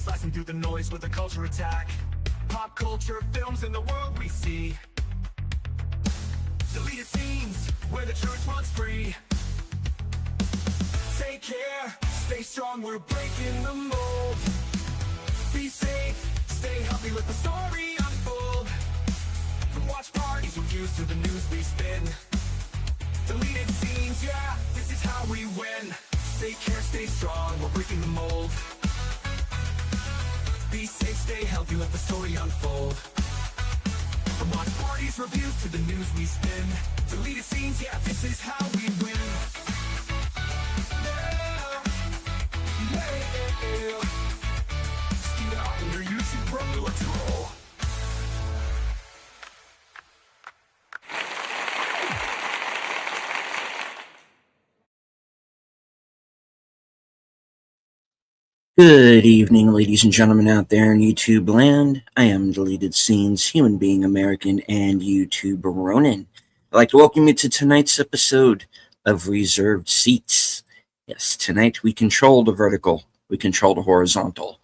Slicing through the noise with a culture attack. Pop culture films in the world we see. Deleted scenes where the truth runs free. Take care, stay strong, we're breaking the mold. Be safe, stay healthy, let the story unfold. From watch parties, reviews to the news we spin. Deleted scenes, yeah, this is how we win. Take care, stay strong, we're breaking the mold. Be safe, stay healthy, let the story unfold. From watch parties, reviews to the news we spin. Deleted scenes, yeah, this is how we win. Yeah. Steal it out on your YouTube, bro, let's roll. Good evening, ladies and gentlemen out there in YouTube land. I am Deleted Scenes, human being American, and YouTube Ronin. I'd like to welcome you to tonight's episode of Reserved Seats. Yes, tonight we control the vertical, we control the horizontal.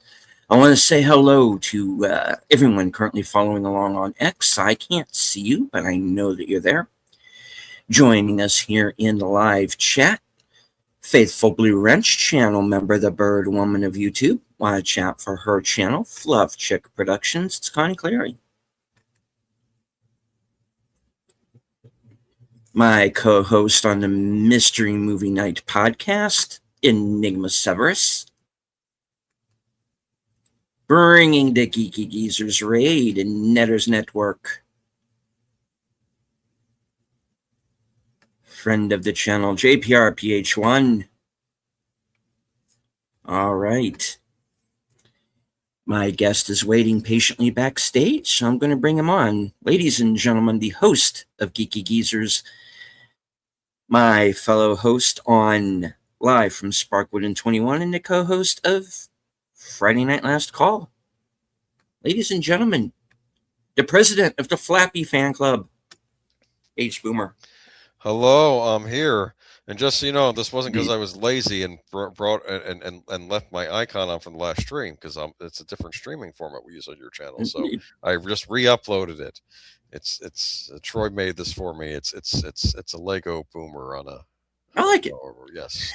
I want to say hello to everyone currently following along on X. I can't see you, but I know that you're there. Joining us here in the live chat, Faithful Blue Wrench channel member, the Bird Woman of YouTube. Want to chat for her channel, Fluff Chick Productions. It's Connie Clary. My co-host on the Mystery Movie Night podcast, Enigma Severus. Bringing the Geeky Geezers raid in Netters Network. Friend of the channel, JPRPH1. All right. My guest is waiting patiently backstage, so I'm going to bring him on. Ladies and gentlemen, the host of Geeky Geezers, my fellow host on Live from Sparkwood and 21, and the co-host of Friday Night Last Call. Ladies and gentlemen, the president of the Flappy Fan Club, H. Boomer. Hello, I'm here. And just so you know, this wasn't because I was lazy and brought and left my icon on from the last stream, because it's a different streaming format we use on your channel. So I just re-uploaded it. It's Troy made this for me. It's a Lego Boomer on a. I like it. Yes.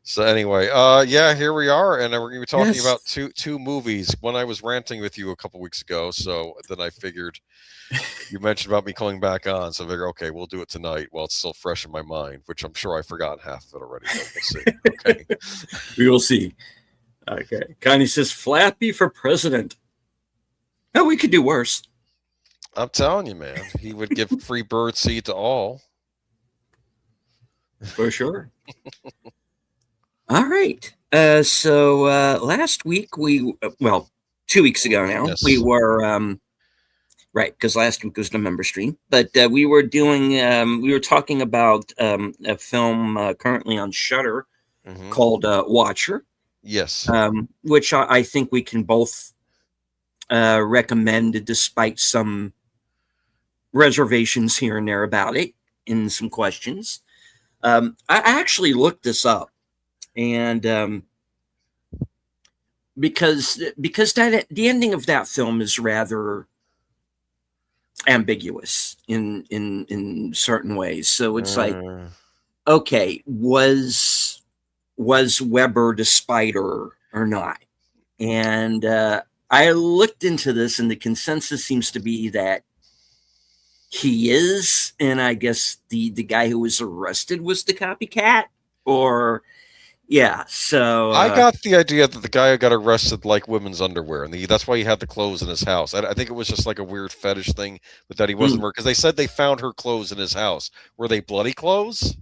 So anyway, yeah, here we are, and we're going to be talking about two movies. One I was ranting with you a couple weeks ago, so then I figured you mentioned about me coming back on, so I figured, okay, we'll do it tonight while it's still fresh in my mind, which I'm sure I've forgotten half of it already. But we'll see. Okay. We will see. Okay. Connie says Flappy for president. No, we could do worse. I'm telling you, man, he would give free bird seed to all. For sure. All right. So last week 2 weeks ago now, we were right, because last week was the member stream, but we were talking about a film currently on Shudder called Watcher. Yes. Which I think we can both recommend, despite some reservations here and there about it and some questions. I actually looked this up, and because the ending of that film is rather ambiguous in certain ways. So it's like, okay, was Weber the spider or not? And I looked into this, and the consensus seems to be that he is, and I guess the guy who was arrested was the copycat, or yeah. So I got the idea that the guy who got arrested liked women's underwear, and that's why he had the clothes in his house. I think it was just like a weird fetish thing, but that he wasn't because they said they found her clothes in his house. Were they bloody clothes?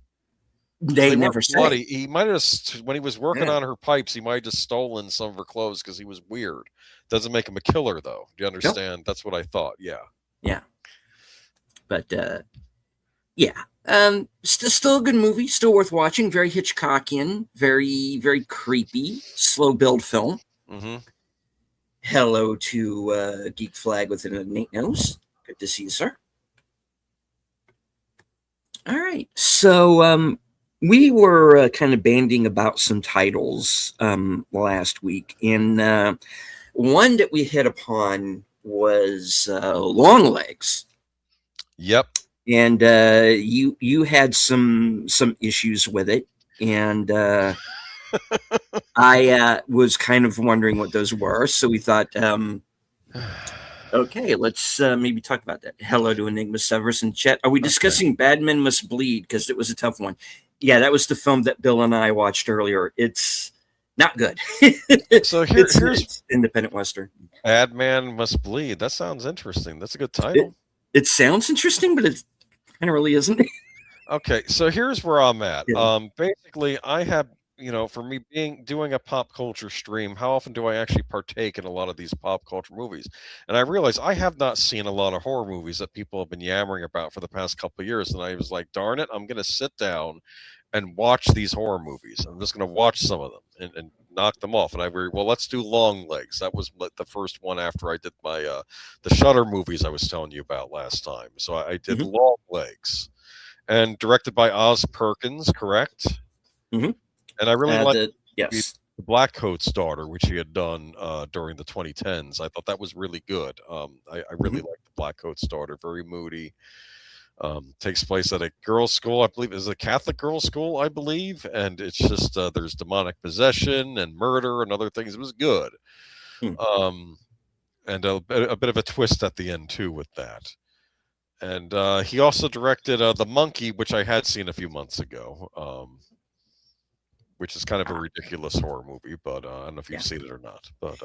They never said. He might have, when he was working on her pipes, he might have just stolen some of her clothes because he was weird. Doesn't make him a killer, though. Do you understand? Nope. That's what I thought. Yeah. Yeah. But still a good movie, still worth watching. Very Hitchcockian, very, very creepy, slow build film. Mm-hmm. Hello to Geek Flag with an innate nose. Good to see you, sir. All right. So We were kind of banding about some titles last week, and one that we hit upon was Longlegs. Yep. And you had some issues with it, and I was kind of wondering what those were. So we thought, okay, let's maybe talk about that. Hello to Enigma Severus and Chet. Are we discussing Bad Men Must Bleed? Because it was a tough one. Yeah, that was the film that Bill and I watched earlier. It's not good. So here's independent Western. Bad Man Must Bleed. That sounds interesting. That's a good title. It sounds interesting, but it kind of really isn't. Okay, so here's where I'm at. Yeah. Basically, I have, for me doing a pop culture stream, how often do I actually partake in a lot of these pop culture movies? And I realize I have not seen a lot of horror movies that people have been yammering about for the past couple of years. And I was like, darn it, I'm going to sit down and watch these horror movies. I'm just going to watch some of them and knock them off. And I very well, let's do Longlegs. That was the first one after I did my the Shudder movies I was telling you about last time. So I did Longlegs, and directed by Oz Perkins, correct? Mm-hmm. And I really liked the Blackcoat's Daughter, which he had done during the 2010s. I thought that was really good. I really liked the Blackcoat's Daughter. Very moody. Takes place at a girls' school, I believe, is a Catholic girls' school, I believe, and it's just there's demonic possession and murder and other things. It was good, and a bit of a twist at the end too with that. And he also directed The Monkey, which I had seen a few months ago, which is kind of a ridiculous horror movie, but I don't know if you've seen it or not. But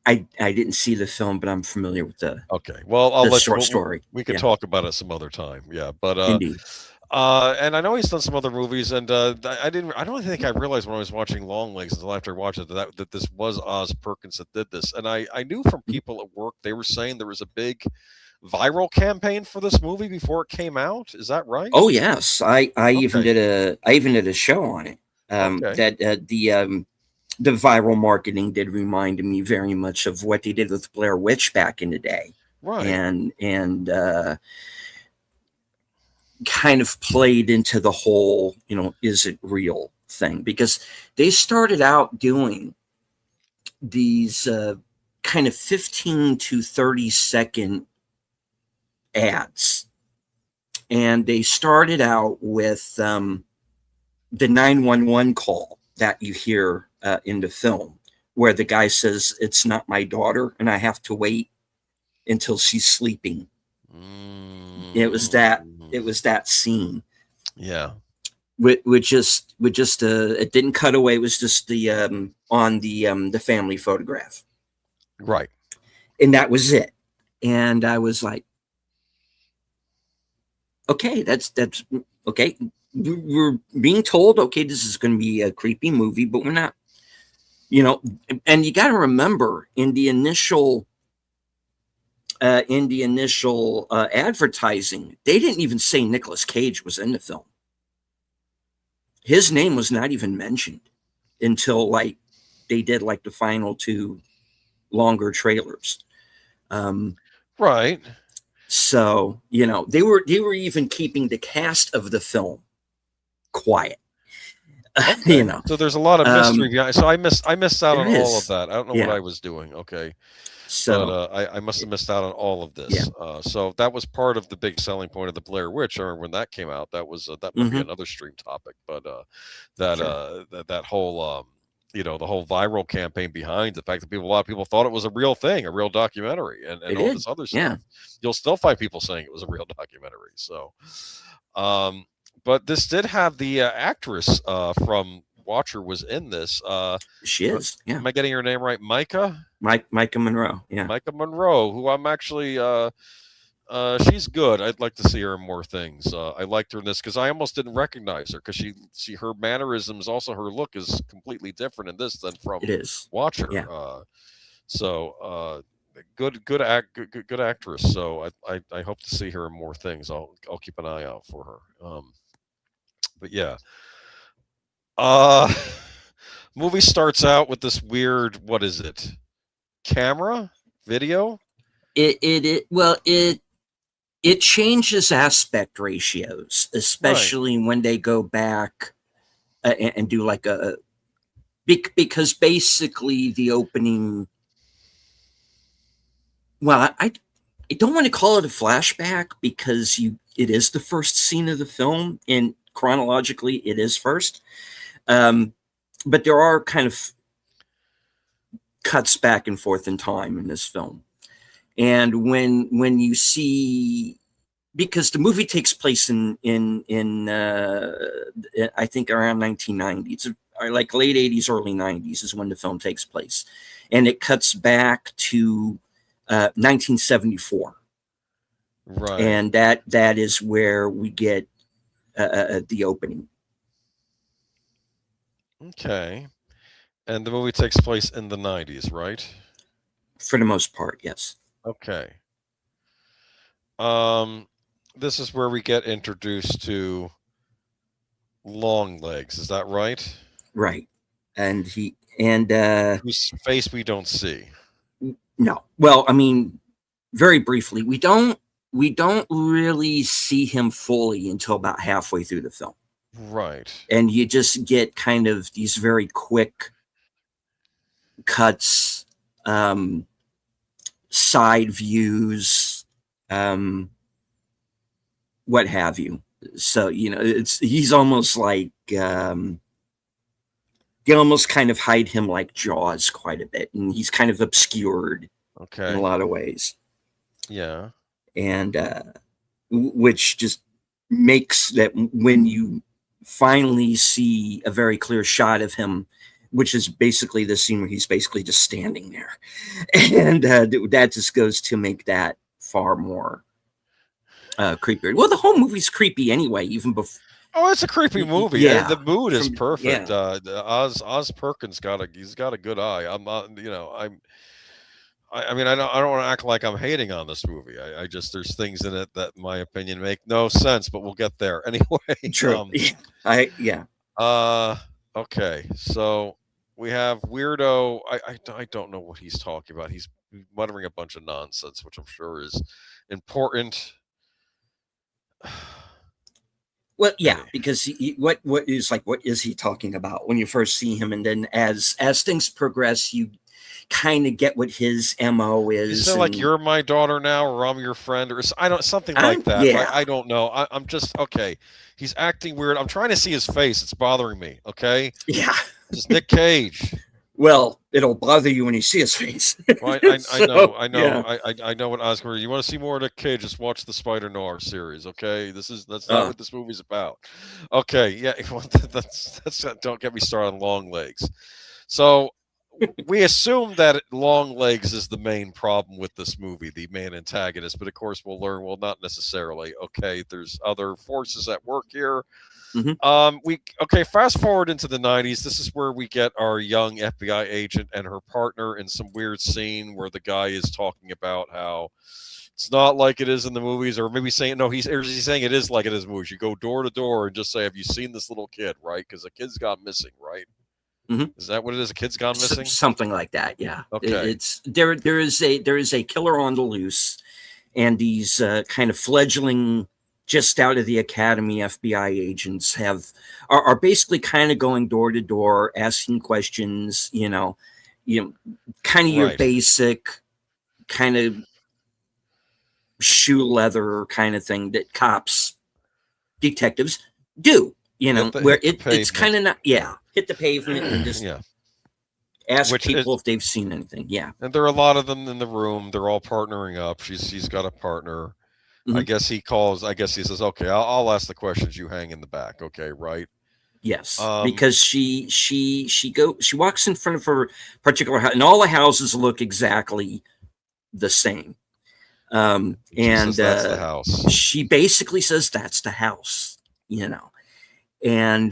I didn't see the film, but I'm familiar with the Well, I'll let short story. We can talk about it some other time. Yeah, but Indeed. And I know he's done some other movies, and I don't think I realized when I was watching Longlegs until after I watched it that this was Oz Perkins that did this. And I knew from people at work, they were saying there was a big viral campaign for this movie before it came out. Is that right? Oh yes, I even did a show on it. That the viral marketing did remind me very much of what they did with Blair Witch back in the day, right? And kind of played into the whole, is it real thing, because they started out doing these kind of 15 to 30-second ads, and they started out with the 911 call that you hear in the film, where the guy says, "It's not my daughter, and I have to wait until she's sleeping." It was that scene. Yeah. With just it didn't cut away. It was just the on the family photograph, right? And that was it. And I was like, okay, that's okay. We're being told, okay, this is going to be a creepy movie, but we're not, and you got to remember in the initial advertising, they didn't even say Nicolas Cage was in the film. His name was not even mentioned until they did the final two longer trailers. Right. So, they were even keeping the cast of the film quiet. Okay. So there's a lot of mystery behind. So I missed out on all of that. I don't know what I was doing. Okay. So I must have missed out on all of this. Yeah. So that was part of the big selling point of the Blair Witch. I remember when that came out. That was that might be another stream topic, but that whole the whole viral campaign behind the fact that a lot of people thought it was a real thing, a real documentary, and all this other stuff. Yeah. You'll still find people saying it was a real documentary. So, but this did have the actress from Watcher was in this. She is. Yeah. Am I getting her name right? Maika Monroe. Yeah. Maika Monroe, who I'm actually she's good. I'd like to see her in more things. I liked her in this because I almost didn't recognize her because her mannerisms, also her look is completely different in this than from Watcher. Yeah. Good actress. So I hope to see her in more things. I'll keep an eye out for her. But yeah. Movie starts out with this weird, what is it? Camera? Video? It it changes aspect ratios, especially when they go back and do like because basically the opening. Well, I don't want to call it a flashback because it is the first scene of the film, and chronologically it is first. But there are kind of cuts back and forth in time in this film. And when you see, because the movie takes place in I think around 1990, it's like late 80s, early 90s is when the film takes place, and it cuts back to 1974, right? And that is where we get the opening. Okay, and the movie takes place in the 90s, right? For the most part, yes. Okay. This is where we get introduced to Longlegs. Is that right? Right. And whose face we don't see. No. Well, I mean, very briefly, we don't really see him fully until about halfway through the film. Right. And you just get kind of these very quick cuts, side views, what have you. So, he's almost like, they almost kind of hide him like Jaws quite a bit, and he's kind of obscured in a lot of ways. Yeah. And which just makes that when you finally see a very clear shot of him, which is basically the scene where he's basically just standing there, and that just goes to make that far more creepier. Well, the whole movie's creepy anyway, even before. Oh, it's a creepy movie. Yeah, the mood is perfect. Yeah. Oz Perkins he's got a good eye. I mean, I don't want to act like I'm hating on this movie. I just, there's things in it that, in my opinion, make no sense, but we'll get there anyway. True. Yeah. Okay. So we have Weirdo. I don't know what he's talking about. He's muttering a bunch of nonsense, which I'm sure is important. Well, yeah, because what is he talking about when you first see him, and then as things progress, you kind of get what his MO is. Is it like, you're my daughter now, or I'm your friend, or something like that? Yeah. I don't know. I'm just, okay. He's acting weird. I'm trying to see his face. It's bothering me. Okay. Yeah. It's Nick Cage. Well, it'll bother you when you see his face. Well, I know. Yeah. I know what Oscar. You want to see more of Nick Cage? Just watch the Spider Noir series. Okay, that's not what this movie's about. Okay, yeah. That's don't get me started on Longlegs. So we assume that Longlegs is the main problem with this movie, the main antagonist. But of course, we'll learn. Well, not necessarily. Okay, there's other forces at work here. Mm-hmm. Fast forward into the 90s. This is where we get our young FBI agent and her partner in some weird scene where the guy is talking about how it's not like it is in the movies, or maybe saying, no, he's saying it is like it is in the movies. You go door to door and just say, have you seen this little kid, right? Because a kid's gone missing, right? Mm-hmm. Is that what it is? A kid's gone missing? Something like that, yeah. Okay. It's there is a killer on the loose, and these kind of fledgling, just out of the academy FBI agents are basically kind of going door to door, asking questions, kind of your basic kind of shoe leather kind of thing that detectives do, where it's kind of not, hit the pavement and just ask people if they've seen anything. Yeah. And there are a lot of them in the room. They're all partnering up. She's got a partner. Mm-hmm. I guess he says, okay, I'll ask the questions, you hang in the back. Okay. Right. Yes. Because she walks in front of her particular house, and all the houses look exactly the same. And that's the house. She basically says that's the house, and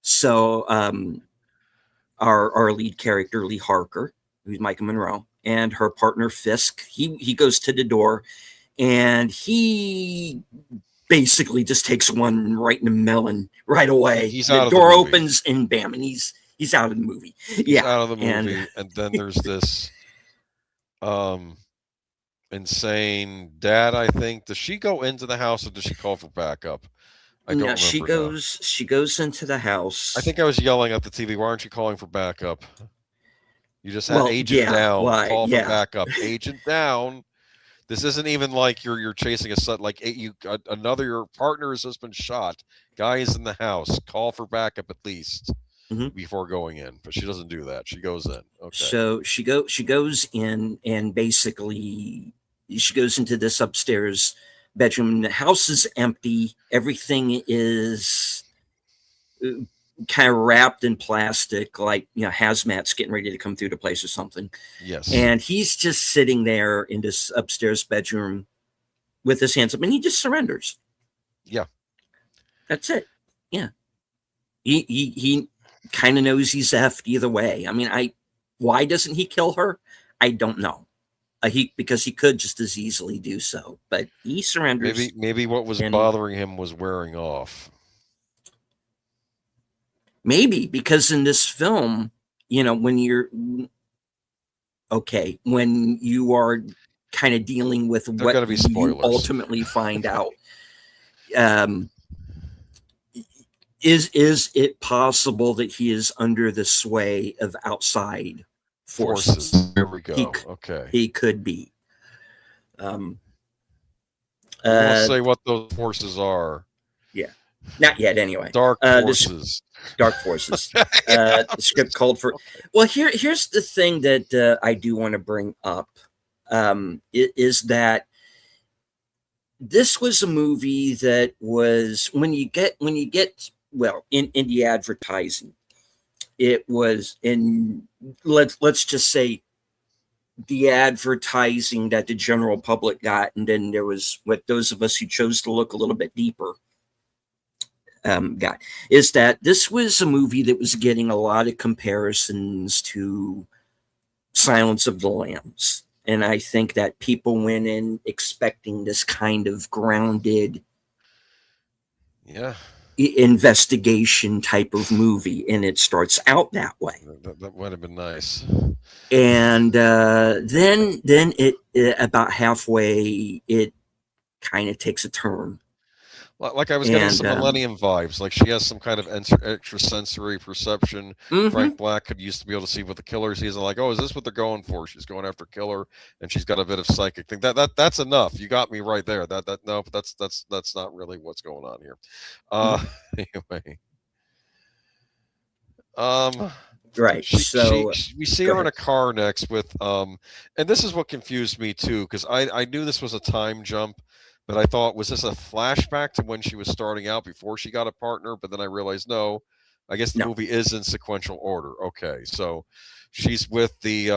so our lead character, Lee Harker, who's Micah Monroe, and her partner Fisk, he goes to the door, and he basically just takes one right in the melon right away. The door opens and bam, and he's out of the movie. He's out of the movie, and then there's this and saying, "Dad, I think," does she go into the house or does she call for backup? I No, don't remember now. she goes into the I house. think I was yelling at the TV. Why aren't you calling for backup? You just had Well, agent yeah, down. why? Call for Yeah. backup. Agent down. This isn't even like you're chasing a set. Like another your partner has just been shot. Guy is in the house. Call for backup at least Mhm. before going in. But she doesn't do that. She goes in. Okay. So she goes in, and basically she goes into this upstairs bedroom. The house is empty. Everything is kind of wrapped in plastic, like, hazmat's getting ready to come through the place or something. Yes. And he's just sitting there in this upstairs bedroom with his hands up, and he just surrenders. Yeah. That's it. Yeah. He kind of knows he's effed either way. I mean, why doesn't he kill her? I don't know. Because he could just as easily do so, but he surrenders. Maybe what was bothering him was wearing off. Maybe because in this film, when you are kind of dealing with what you ultimately find out, is it possible that he is under the sway of outside forces? There we go. He could be. We'll say what those forces are. Yeah. Not yet, anyway. Dark forces. Dark forces. The script called for. Well, here's the thing that I do want to bring up, is that this was a movie that was when you get in the advertising, it was in let's just say the advertising that the general public got, and then there was what those of us who chose to look a little bit deeper got, is that this was a movie that was getting a lot of comparisons to Silence of the Lambs. And I think that people went in expecting this kind of grounded investigation type of movie, and it starts out that way. That would have been nice. And then it about halfway, it kind of takes a turn. Like I was getting some Millennium vibes. Like she has some kind of extrasensory perception. Mm-hmm. Frank Black could used to be able to see what the killer sees. And like, oh, is this what they're going for? She's going after killer, and she's got a bit of psychic thing. That's enough. You got me right there. No, but that's not really what's going on here. Anyway. Right. We see her in a car next with and this is what confused me too, because I knew this was a time jump. But I thought, was this a flashback to when she was starting out before she got a partner? But then I realized, no, I guess the movie is in sequential order. Okay, so she's with the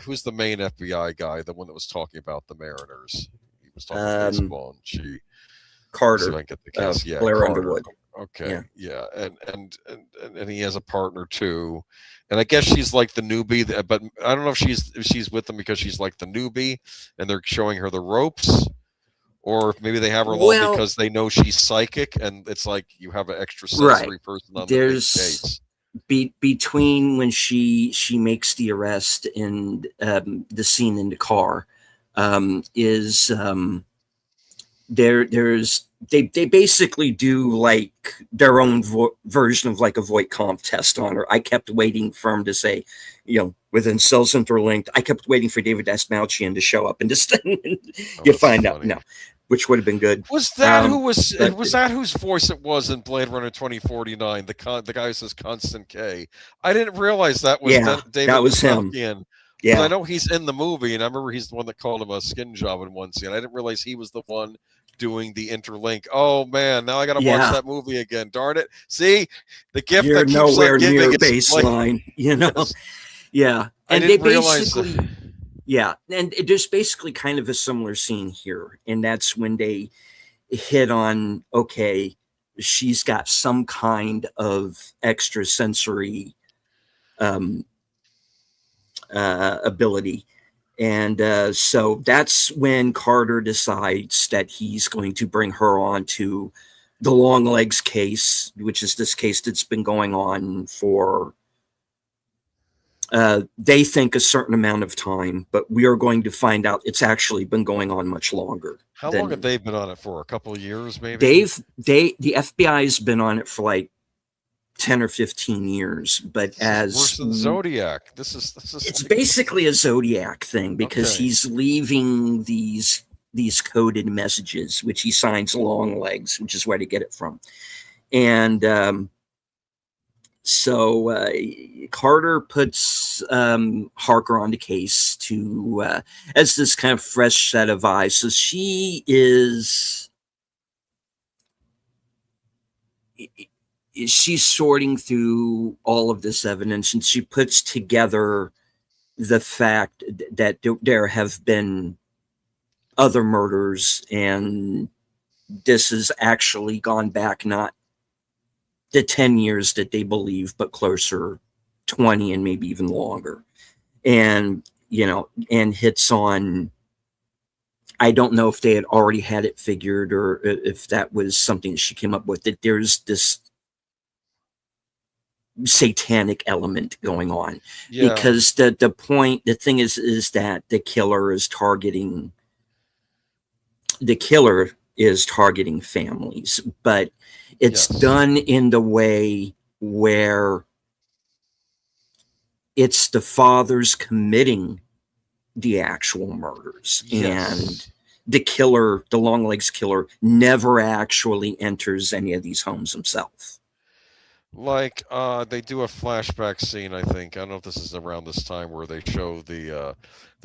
who's the main FBI guy, the one that was talking about the Mariners. He was talking baseball, and Carter. See if I can get the cast. Yeah, Blair Carter. Underwood. Okay, yeah, and he has a partner too, and I guess she's like the newbie, but I don't know if she's with them because she's like the newbie, and they're showing her the ropes, or if maybe they have her along because they know she's psychic, and it's like you have an extrasensory person on the case. Between when she makes the arrest and the scene in the car, they basically do like their own version of like a Voight-Kampff test on her. I kept waiting for him to say, within cells interlinked. I kept waiting for David Dastmalchian to show up and just you find out no, which would have been good. Was that was that whose voice it was in Blade Runner 2049? The guy who says Constant K. I didn't realize that was David. That was him. Yeah, I know he's in the movie, and I remember he's the one that called him a skin job in one scene. I didn't realize he was the one doing the interlink. Oh man, now I gotta watch that movie again. Darn it! See the gift You're that keeps nowhere on giving near baseline. Yeah, and they basically, and there's basically kind of a similar scene here, and that's when they hit on she's got some kind of extrasensory ability. And so that's when Carter decides that he's going to bring her on to the Longlegs case, which is this case that's been going on for They think a certain amount of time, but we are going to find out it's actually been going on much longer. How long have they been on it for? A couple of years, maybe? The FBI's been on it for like 10 or 15 years, but as worse than Zodiac. This is it's basically a Zodiac thing, because he's leaving these coded messages, which he signs Longlegs, which is where to get it from. And so Carter puts Harker on the case to as this kind of fresh set of eyes. So she's sorting through all of this evidence, and she puts together the fact that there have been other murders, and this has actually gone back not the 10 years that they believe, but closer 20 and maybe even longer. And, and hits on, I don't know if they had already had it figured or if that was something she came up with, that there's this satanic element going on. Yeah. Because the thing is that the killer is targeting families, but it's done in the way where it's the fathers committing the actual murders. And the killer, the Longlegs killer, never actually enters any of these homes himself. Like they do a flashback scene, I think. I don't know if this is around this time, where they show the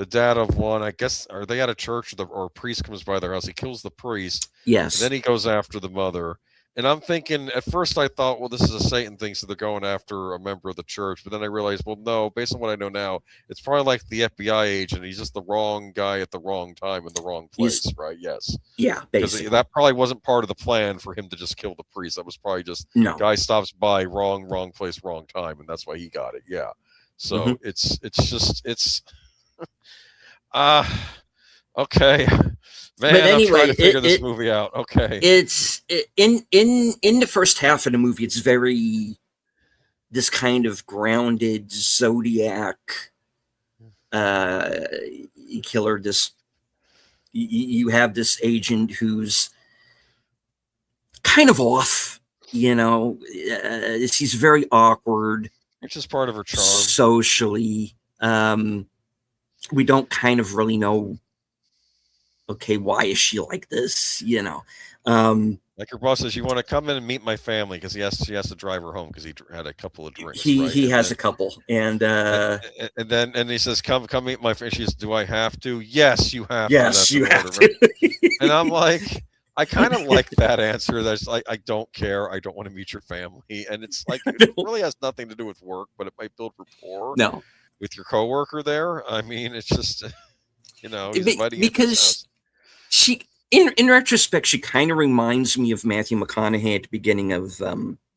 dad of one, I guess, are they at a church, or a priest comes by their house, he kills the priest. Yes. Then he goes after the mother. And I'm thinking, at first I thought, well, this is a Satan thing, so they're going after a member of the church. But then I realized, well, no, based on what I know now, it's probably like the FBI agent. He's just the wrong guy at the wrong time in the wrong place, right? Yes. Yeah, basically. That probably wasn't part of the plan for him to just kill the priest. That was probably just, guy stops by, wrong place, wrong time, and that's why he got it. Yeah. So it's okay. Man, but anyway, I'm trying to figure this movie out. Okay. It's in the first half of the movie, it's very this kind of grounded Zodiac killer. This you have this agent who's kind of off, he's very awkward. Which is part of her charm. Socially. We don't kind of really know, okay, why is she like this? Like her boss says, you want to come in and meet my family, because she has to drive her home because he had a couple of drinks. He has a couple, and then he says, come meet my family. She says, do I have to? Yes, you have. Yes, you have to. And I'm like, I kind of like that answer. That's like, I don't care. I don't want to meet your family, and it's like it really has nothing to do with work, but it might build rapport. No. With your coworker there. I mean, it's just, because she, in retrospect, she kind of reminds me of Matthew McConaughey at the beginning of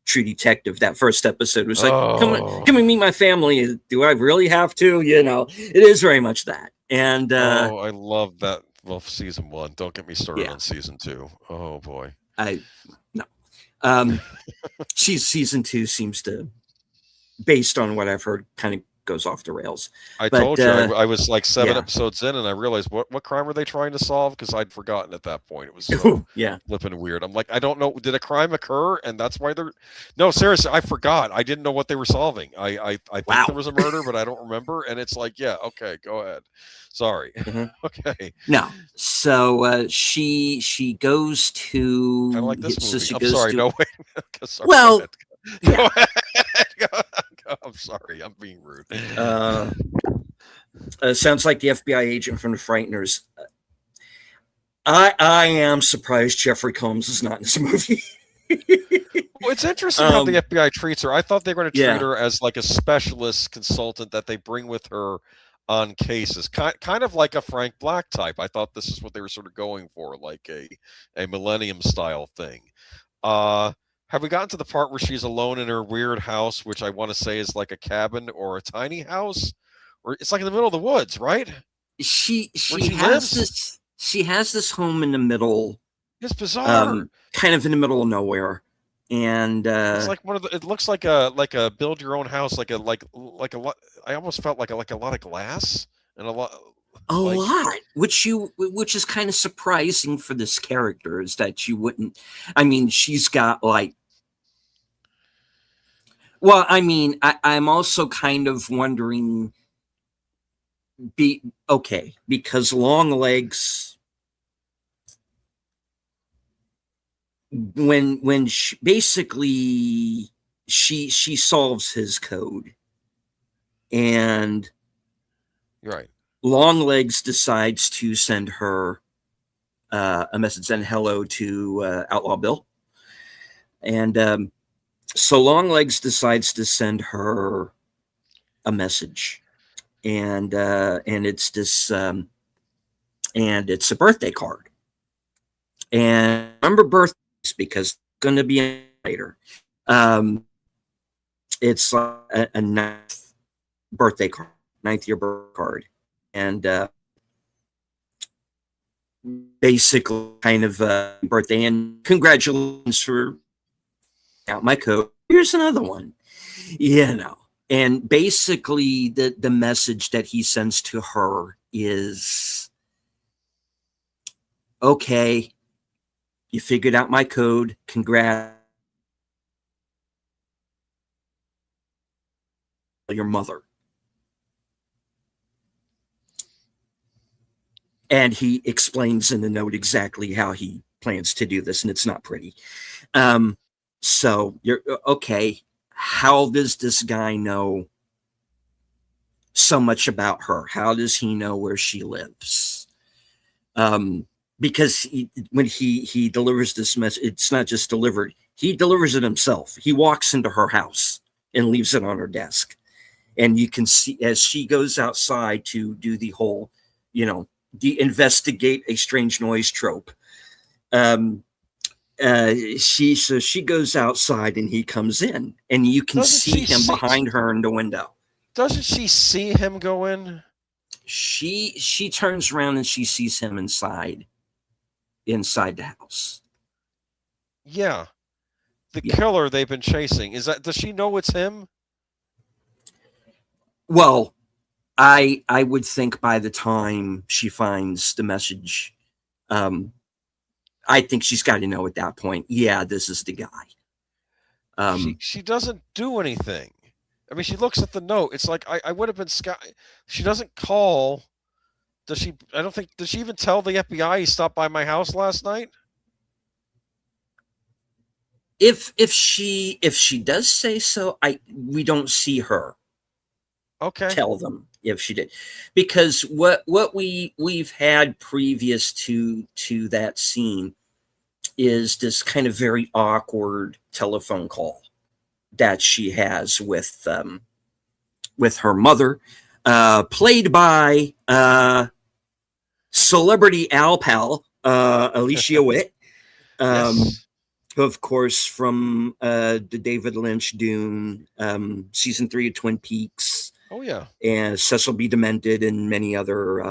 True Detective. That first episode was like, come and meet my family. Do I really have to? It is very much that. And I love that. Well, season 1. Don't get me started on season 2. Oh boy. No. Season 2 seems to, based on what I've heard, kind of goes off the rails. I told you I was like 7 episodes in, and I realized what crime were they trying to solve, because I'd forgotten at that point. It was so flipping weird. I'm like, I don't know, did a crime occur and that's why they're seriously, I forgot. I didn't know what they were solving. I think there was a murder, but I don't remember. And it's like, okay, go ahead. Sorry. Okay. No. So she goes to, I like this movie. I'm sorry. No, wait. Sorry, well, go ahead. I'm sorry, I'm being rude. Sounds like the FBI agent from The Frighteners. I am surprised Jeffrey Combs is not in this movie. Well, it's interesting how the FBI treats her. I thought they were going to treat her as like a specialist consultant that they bring with her on cases, kind of like a Frank Black type. I thought this is what they were sort of going for, like a Millennium style thing. Have we gotten to the part where she's alone in her weird house, which I want to say is like a cabin or a tiny house, or it's like in the middle of the woods, right? She has this home in the middle. It's bizarre. Kind of in the middle of nowhere, And it's like one of the. It looks like a build your own house, like a lot. I almost felt like a lot of glass and a lot. a Like, lot, which is kind of surprising for this character, is that you wouldn't. I mean, she's got like. Well, I mean, I'm also kind of wondering. Because Longlegs, when basically she solves his code, and you're right. Longlegs decides to send her a message, send hello to Outlaw Bill, and so Longlegs decides to send her a message, and it's this and it's a birthday card, and remember birthdays because it's going to be later. It's a ninth birthday card, ninth year birthday card, and basically kind of birthday and congratulations for out my code. Here's another one, and basically the message that he sends to her is, okay, you figured out my code, congrats, your mother. And he explains in the note exactly how he plans to do this, and it's not pretty. So you're okay. How does this guy know so much about her? How does he know where she lives? Because when he delivers this message, it's not just delivered. He delivers it himself. He walks into her house and leaves it on her desk. And you can see as she goes outside to do the whole, investigate a strange noise trope. She goes outside and he comes in, and you can see him behind her in the window. Doesn't she see him go in? She turns around and she sees him inside the house. Yeah. The killer they've been chasing. Does she know it's him? Well, I would think by the time she finds the message, I think she's got to know at that point, yeah, this is the guy. She doesn't do anything. I mean, she looks at the note. It's like I would have been scared. She doesn't call. Does she? I don't think. Does she even tell the FBI he stopped by my house last night? If she does say so, we don't see her. Okay. Tell them if she did, because what we've had previous to that scene is this kind of very awkward telephone call that she has with her mother, played by celebrity Al Pal, Alicia Witt, Yes. of course from the David Lynch Dune, season 3 of Twin Peaks. Oh yeah, and Cecil B. Demented and many other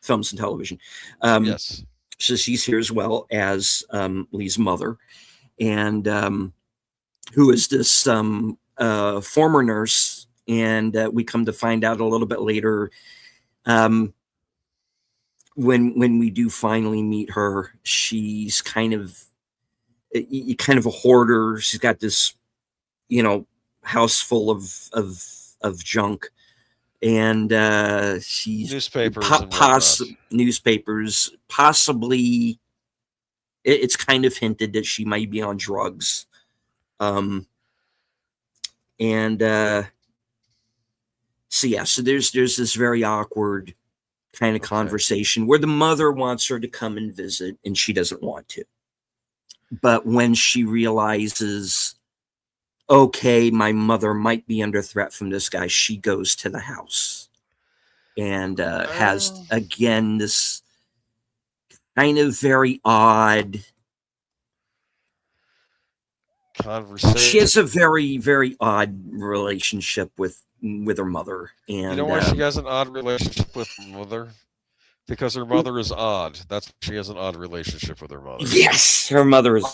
films and television. Yes. So she's here as well as Lee's mother, and who is this former nurse. And we come to find out a little bit later, when we do finally meet her, she's kind of a hoarder. She's got this, house full of junk, and she's newspapers, newspapers. Possibly, it's kind of hinted that she might be on drugs, and so there's this very awkward kind of conversation where the mother wants her to come and visit, and she doesn't want to. But when she realizes, okay, my mother might be under threat from this guy, she goes to the house and has, again, this kind of very odd conversation. She has a very, very odd relationship with her mother. And you know why she has an odd relationship with her mother? Because her mother is odd. She has an odd relationship with her mother. Yes, her mother is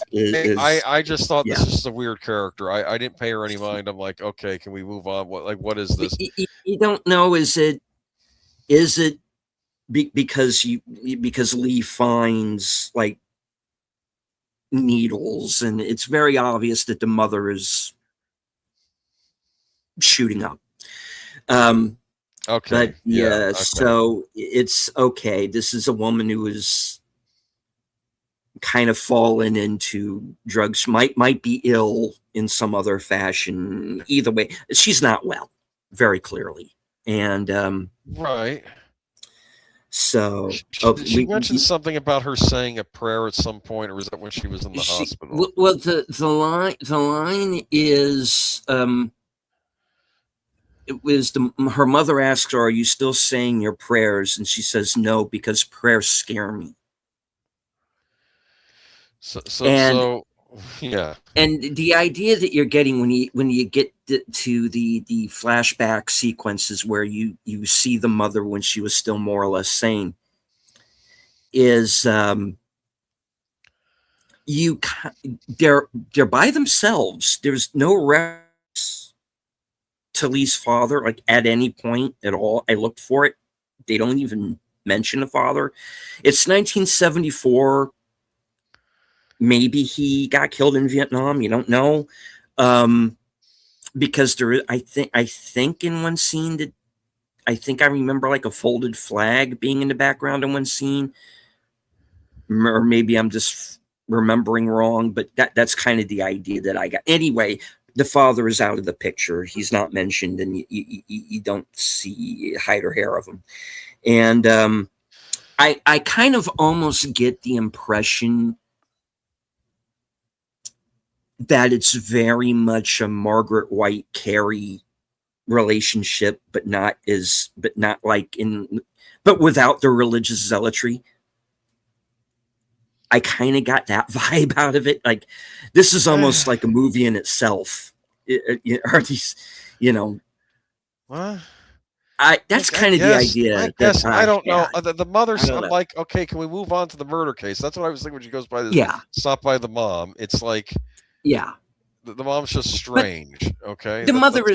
I just thought yeah. this is just a weird character. I didn't pay her any mind. I'm like, okay, can we move on? What is this? You don't know. Is it because Lee finds like needles, and it's very obvious that the mother is shooting up. Okay. But yeah, okay. So it's okay. This is a woman who is kind of fallen into drugs, might be ill in some other fashion. Either way, she's not well, very clearly. And right. So she mentioned something about her saying a prayer at some point, or is that when she was in the hospital? Well, the line is it was her mother asks her, "Are you still saying your prayers?" And she says, "No, because prayers scare me." So yeah. And the idea that you're getting when you get to the flashback sequences where you see the mother when she was still more or less sane is they're by themselves. There's no reference to Lee's father, like at any point at all. I looked for it. They don't even mention a father. It's 1974. Maybe he got killed in Vietnam. You don't know, because there is. I think in one scene that I think I remember like a folded flag being in the background in one scene, or maybe I'm just remembering wrong. But that's kind of the idea that I got. Anyway, the father is out of the picture. He's not mentioned, and you don't see hide or hair of him. And I kind of almost get the impression that it's very much a Margaret White Carey relationship, but not without the religious zealotry. I kind of got that vibe out of it. Like, this is almost like a movie in itself. Are these, What? That's kind of the idea. I guess I don't know. The mother's. I'm like, okay, can we move on to the murder case? That's what I was thinking when she goes by this. Yeah. Stop by the mom. It's like. Yeah. The mom's just strange. Okay. The mother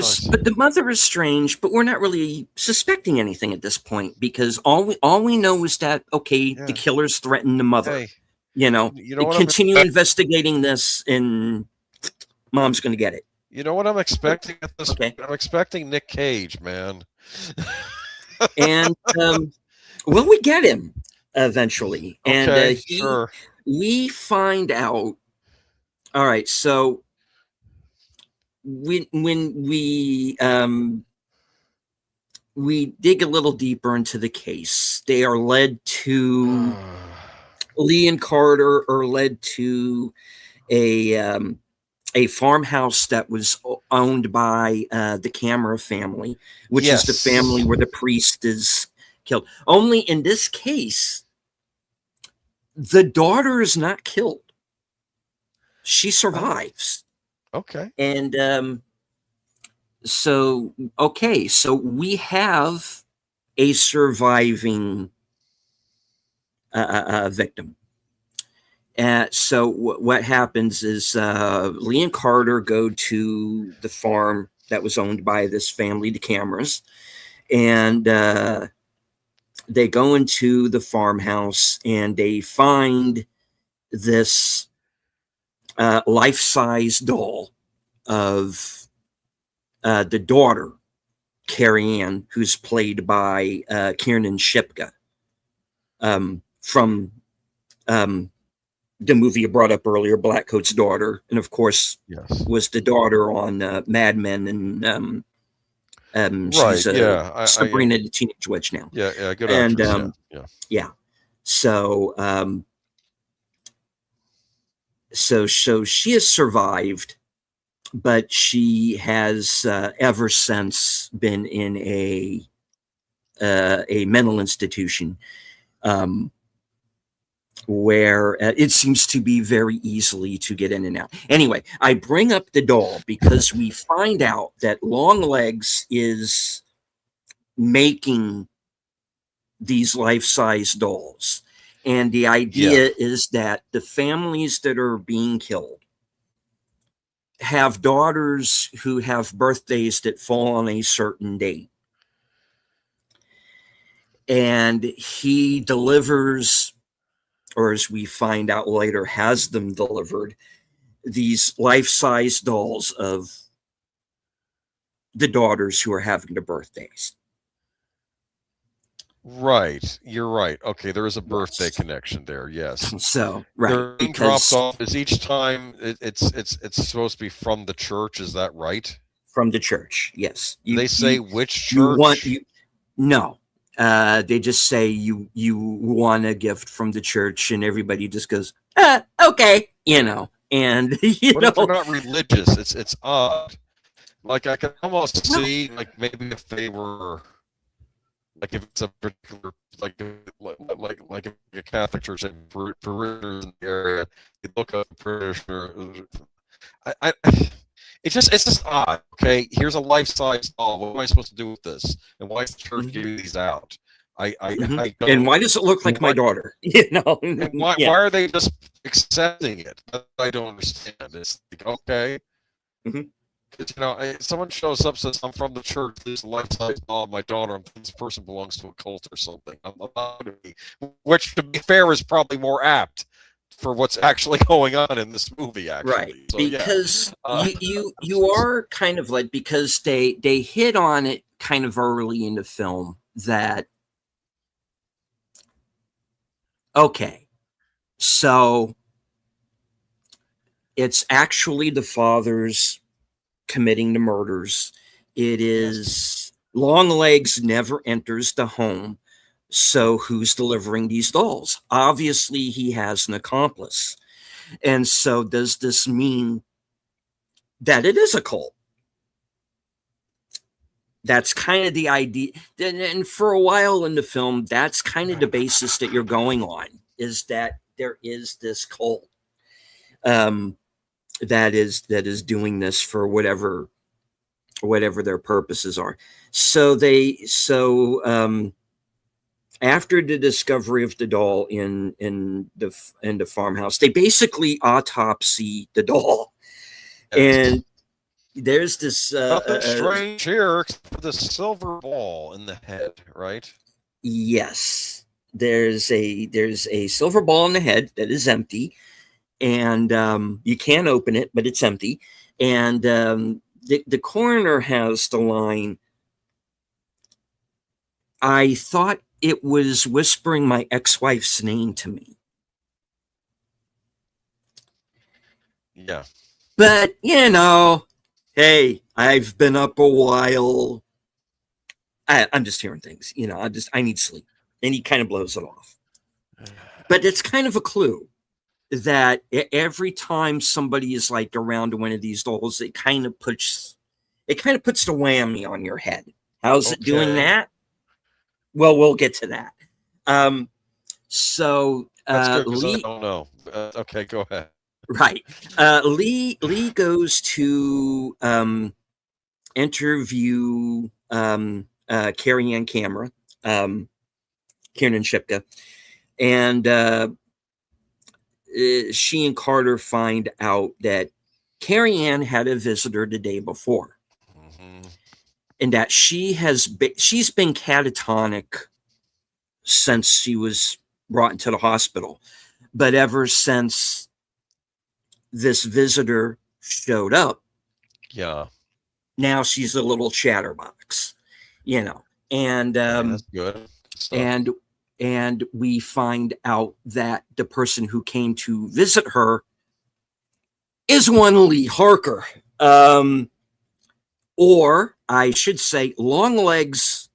is strange, but we're not really suspecting anything at this point because all we know is that the killers threatened the mother. Hey, continue investigating this, and mom's going to get it. You know what I'm expecting at this point? I'm expecting Nick Cage, man. And we get him eventually, and sure. We find out. All right, so when we dig a little deeper into the case, they are led to Lee and Carter are led to a farmhouse that was owned by the Camera family, which is the family where the priest is killed. Only in this case, the daughter is not killed. She survives. Okay. And so we have a surviving victim. So what happens is Lee and Carter go to the farm that was owned by this family, the Cameras, and they go into the farmhouse and they find this life-size doll of the daughter, Carrie Ann, who's played by Kiernan Shipka from the movie you brought up earlier, Blackcoat's Daughter, and of course was the daughter on Mad Men, and she's Sabrina the Teenage Witch now. Yeah, good actress. Yeah. So she has survived, but she has ever since been in a mental institution where it seems to be very easily to get in and out. Anyway, I bring up the doll because we find out that Longlegs is making these life-size dolls. And the idea is that the families that are being killed have daughters who have birthdays that fall on a certain date. And he delivers, or as we find out later, has them delivered, these life-size dolls of the daughters who are having their birthdays. Right, you're right. Okay, there is a birthday connection there. Yes. So right, being dropped off is each time it's supposed to be from the church. Is that right? From the church, yes. They say which church? No. They just say you want a gift from the church, and everybody just goes, okay, you know. And you know, if they're not religious, it's odd. Like I can almost see, like maybe if they were, like if it's a particular, like a Catholic church and parishioners in the area, you look up the parishioner. It's just odd. Okay, here's a life-size doll. What am I supposed to do with this? And why is the church giving these out? And why does it look like my daughter? You know, why are they just accepting it? I don't understand. It's like, okay. You know, someone shows up, says, I'm from the church, this life-size doll of my daughter, this person belongs to a cult or something. Which, to be fair, is probably more apt for what's actually going on in this movie, actually. Right, so, because you are kind of like, because they hit on it kind of early in the film that, okay, so it's actually the fathers committing the murders. It is Longlegs never enters the home. So who's delivering these dolls? Obviously, he has an accomplice. And so does this mean that it is a cult? That's kind of the idea. And for a while in the film, that's kind of the basis that you're going on, is that there is this cult that is doing this for whatever their purposes are. So after the discovery of the doll in the farmhouse, they basically autopsy the doll, and there's this nothing strange here except for the silver ball in the head, right? Yes, there's a silver ball in the head that is empty, and you can't open it, but it's empty. And the coroner has the line, I thought it was whispering my ex-wife's name to me. Yeah. But, you know, hey, I've been up a while. I'm just hearing things, you know, I need sleep. And he kind of blows it off. But it's kind of a clue that every time somebody is like around one of these dolls, it kind of puts the whammy on your head. How's it doing that? Well, we'll get to that. So Lee, I don't know. Okay, go ahead. Right. Lee goes to interview Carrie Ann Kiernan Shipka, and she and Carter find out that Carrie Ann had a visitor the day before. And that she's been catatonic since she was brought into the hospital. But ever since this visitor showed up, now she's a little chatterbox, you know. And that's good stuff. And we find out that the person who came to visit her is one Lee Harker. Or I should say, Longlegs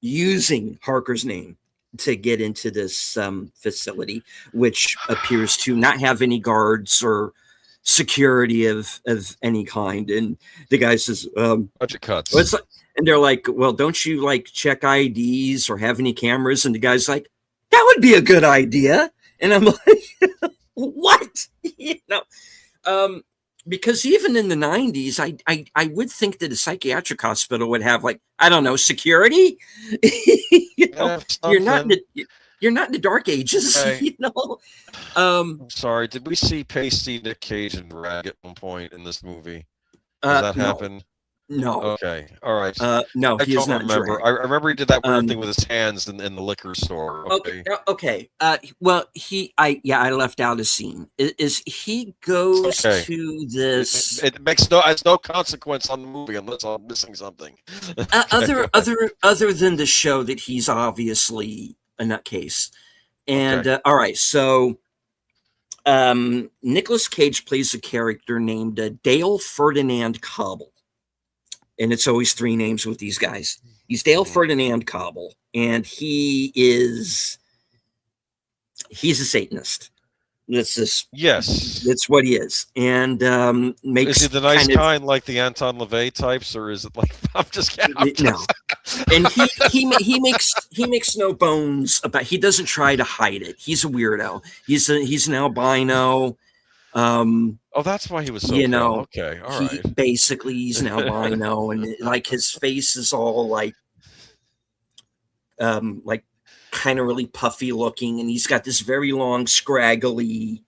using Harker's name to get into this facility, which appears to not have any guards or security of any kind. And the guy says, budget cuts. And they're like, well, don't you like check IDs or have any cameras? And the guy's like, that would be a good idea. And I'm like, what? You know, because even in the 90s, I would think that a psychiatric hospital would have, like, I don't know, security. You know, you're not in the, you're not in the dark ages. Okay. You know. I'm sorry. Did we see pasty Nick Cage and Rag at one point in this movie? Does that happen? No. Okay. All right. No, I he is don't not remember. I remember he did that weird thing with his hands in the liquor store. Okay. Okay. Well, I left out a scene. Is he goes to this? It makes no consequence on the movie unless I'm missing something. Other than the show that he's obviously a nutcase. And all right, so Nicolas Cage plays a character named Dale Ferdinand Cobble. And it's always three names with these guys. He's Dale Ferdinand Cobble, and he's a Satanist. That's what he is. And makes is he the nice kind like the Anton LaVey types, or is it like I'm just kidding? No. And he makes no bones about. He doesn't try to hide it. He's a weirdo. He's an albino. Oh, that's why he was so pale. Okay, all right. Basically, he's an albino, and like his face is all like kind of really puffy looking, and he's got this very long, scraggly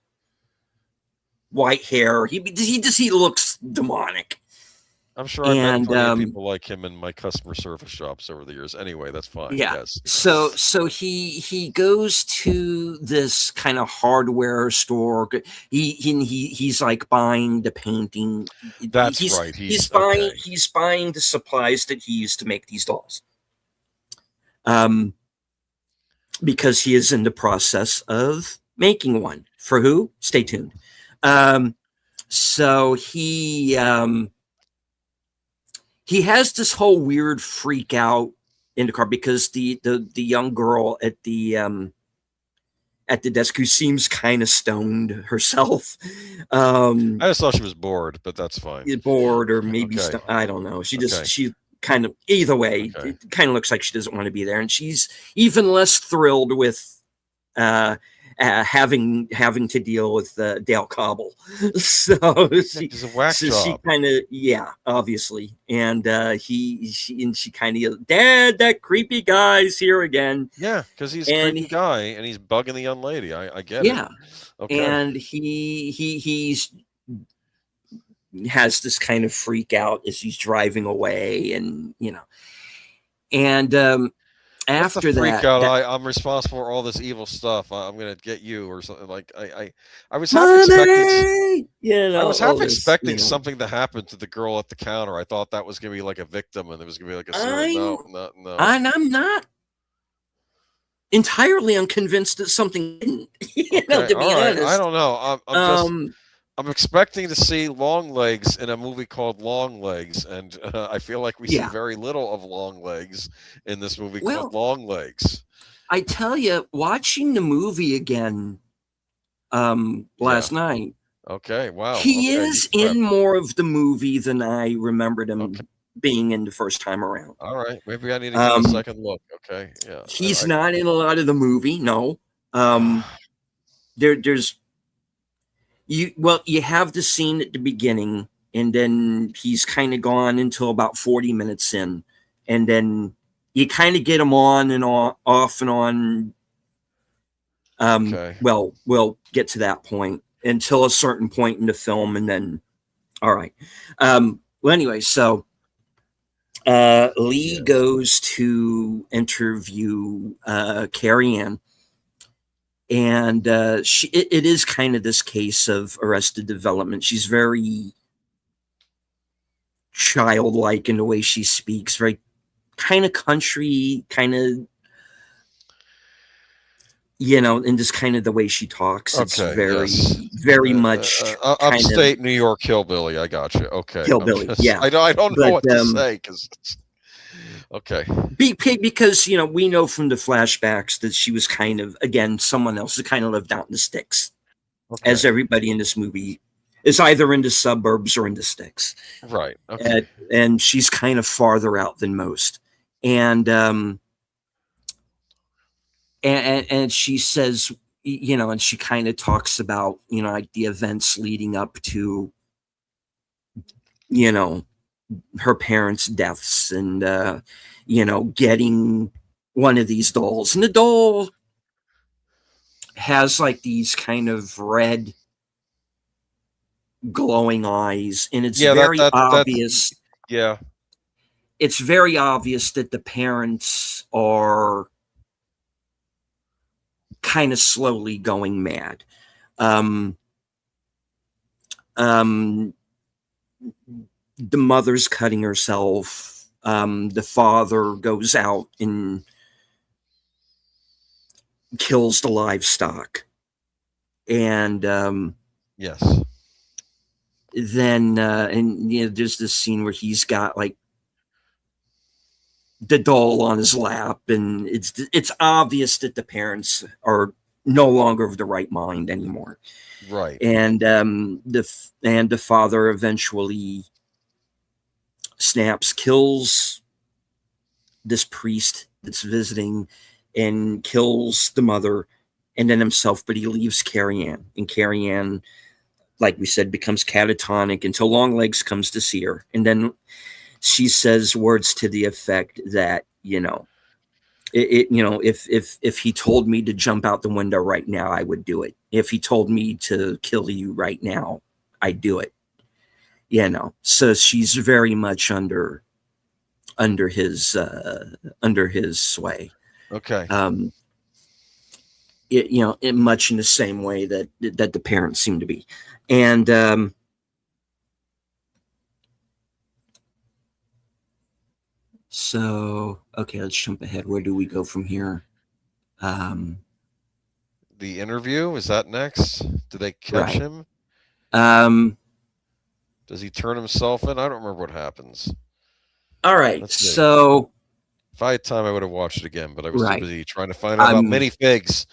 white hair. He looks demonic. I'm sure I've met plenty of people like him in my customer service shops over the years. Anyway, that's fine. Yeah. Yes. So he goes to this kind of hardware store. He's like buying the painting. That's right. He's buying the supplies that he used to make these dolls. Because he is in the process of making one. For who? Stay tuned. So he has this whole weird freak out in the car because the young girl at the desk, who seems kind of stoned herself. I just thought she was bored, but that's fine. Bored, or maybe I don't know. She kind of, either way, it kind of looks like she doesn't want to be there, and she's even less thrilled with having to deal with Dale Cobble. So she's a whack job. She kind of, obviously, and she kind of, Dad, that creepy guy's here again. Yeah, because he's a creepy guy and he's bugging the young lady. I get it. Yeah, okay. And he's has this kind of freak out as he's driving away, and after freak that, out, I'm responsible for all this evil stuff. I'm gonna get you, or something like. I was half expecting, I was half expecting something to happen to the girl at the counter. I thought that was gonna be like a victim, and there was gonna be like a serious, no. And I'm not entirely unconvinced that something didn't. To be honest, I don't know. I'm expecting to see Longlegs in a movie called Longlegs, and I feel like we see very little of Longlegs in this movie called Longlegs. I tell you, watching the movie again last night. Okay, wow. He is in more of the movie than I remembered him being in the first time around. All right, maybe I need to give a second look. Okay, yeah. He's not in a lot of the movie. No. There's. You have the scene at the beginning, and then he's kind of gone until about 40 minutes in, and then you kind of get him on and off and on. Well, we'll get to that point until a certain point in the film, and then, all right. Well, anyway, so Lee goes to interview Carrie Ann. And it is kind of this case of Arrested Development. She's very childlike in the way she speaks, very kind of country, kind of, in just kind of the way she talks. It's very much upstate New York hillbilly. I got you. Okay, hillbilly. I don't know what to say because. Okay. Because, we know from the flashbacks that she was kind of, again, someone else who kind of lived out in the sticks. As everybody in this movie is either in the suburbs or in the sticks. Right. Okay. And she's kind of farther out than most. And she says, and she kind of talks about, like the events leading up to you know, her parents' deaths and, you know, getting one of these dolls. And the doll has like these kind of red glowing eyes, and it's Yeah, very that's obvious. yeah. It's very obvious that the parents are kind of slowly going mad. Um, um, the mother's cutting herself. The father goes out and kills the livestock. And Yes. then and you know, there's this scene where he's got like the doll on his lap, and it's obvious that the parents are no longer of the right mind anymore. Right. And the father eventually snaps, kills this priest that's visiting, and kills the mother, and then himself. But he leaves Carrie Ann, and Carrie Ann, like we said, becomes catatonic until Longlegs comes to see her, and then she says words to the effect that, you know, you know, if he told me to jump out the window right now, I would do it. If he told me to kill you right now, I'd do it. You know, so she's very much under his sway. Okay. You know, much in the same way that the parents seem to be. And so, okay, let's jump ahead. Where do we go from here? The interview, is that next? Do they catch Right. him? Does he turn himself in? I don't remember what happens. All right. Let's see. So if I had time, I would have watched it again, but I was too Right. busy trying to find out about minifigs.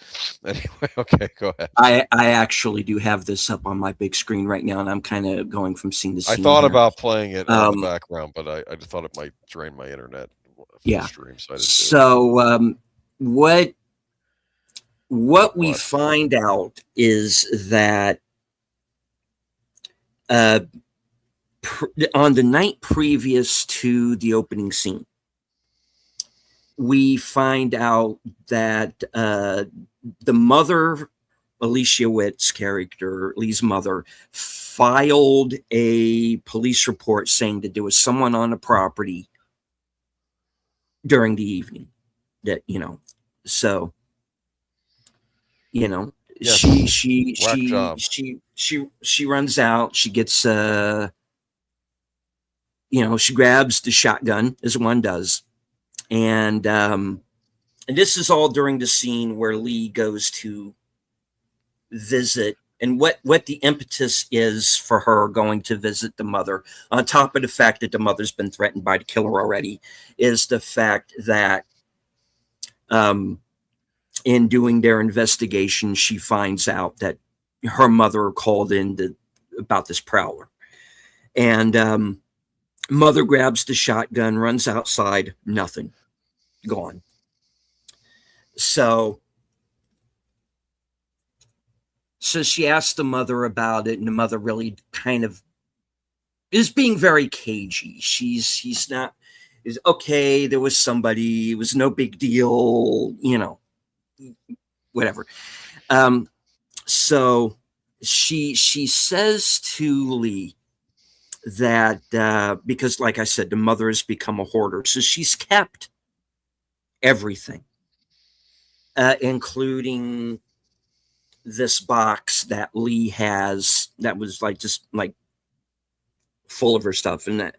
Anyway, okay, go ahead. I actually do have this up on my big screen right now, and I'm kind of going from scene to scene. I thought here. about playing it in the background, but I just thought it might drain my internet for Yeah. the stream, so I didn't do it. So what we find out is that on the night previous to the opening scene, we find out that the mother, Alicia Witt's character, Lee's mother, filed a police report saying that there was someone on the property during the evening. That, you know, so, you know, Yes. she runs out. She gets you know, she grabs the shotgun, as one does. And this is all during the scene where Lee goes to visit, and what the impetus is for her going to visit the mother, on top of the fact that the mother's been threatened by the killer already, is the fact that in doing their investigation, she finds out that her mother called in about this prowler. And mother grabs the shotgun, runs outside, nothing. Gone. So she asked the mother about it, and the mother really kind of is being very cagey. He's not, is okay, there was somebody, it was no big deal, you know, whatever. So she says to Lee that because, like I said, the mother has become a hoarder, so she's kept everything, including this box that Lee has that was like just like full of her stuff, and that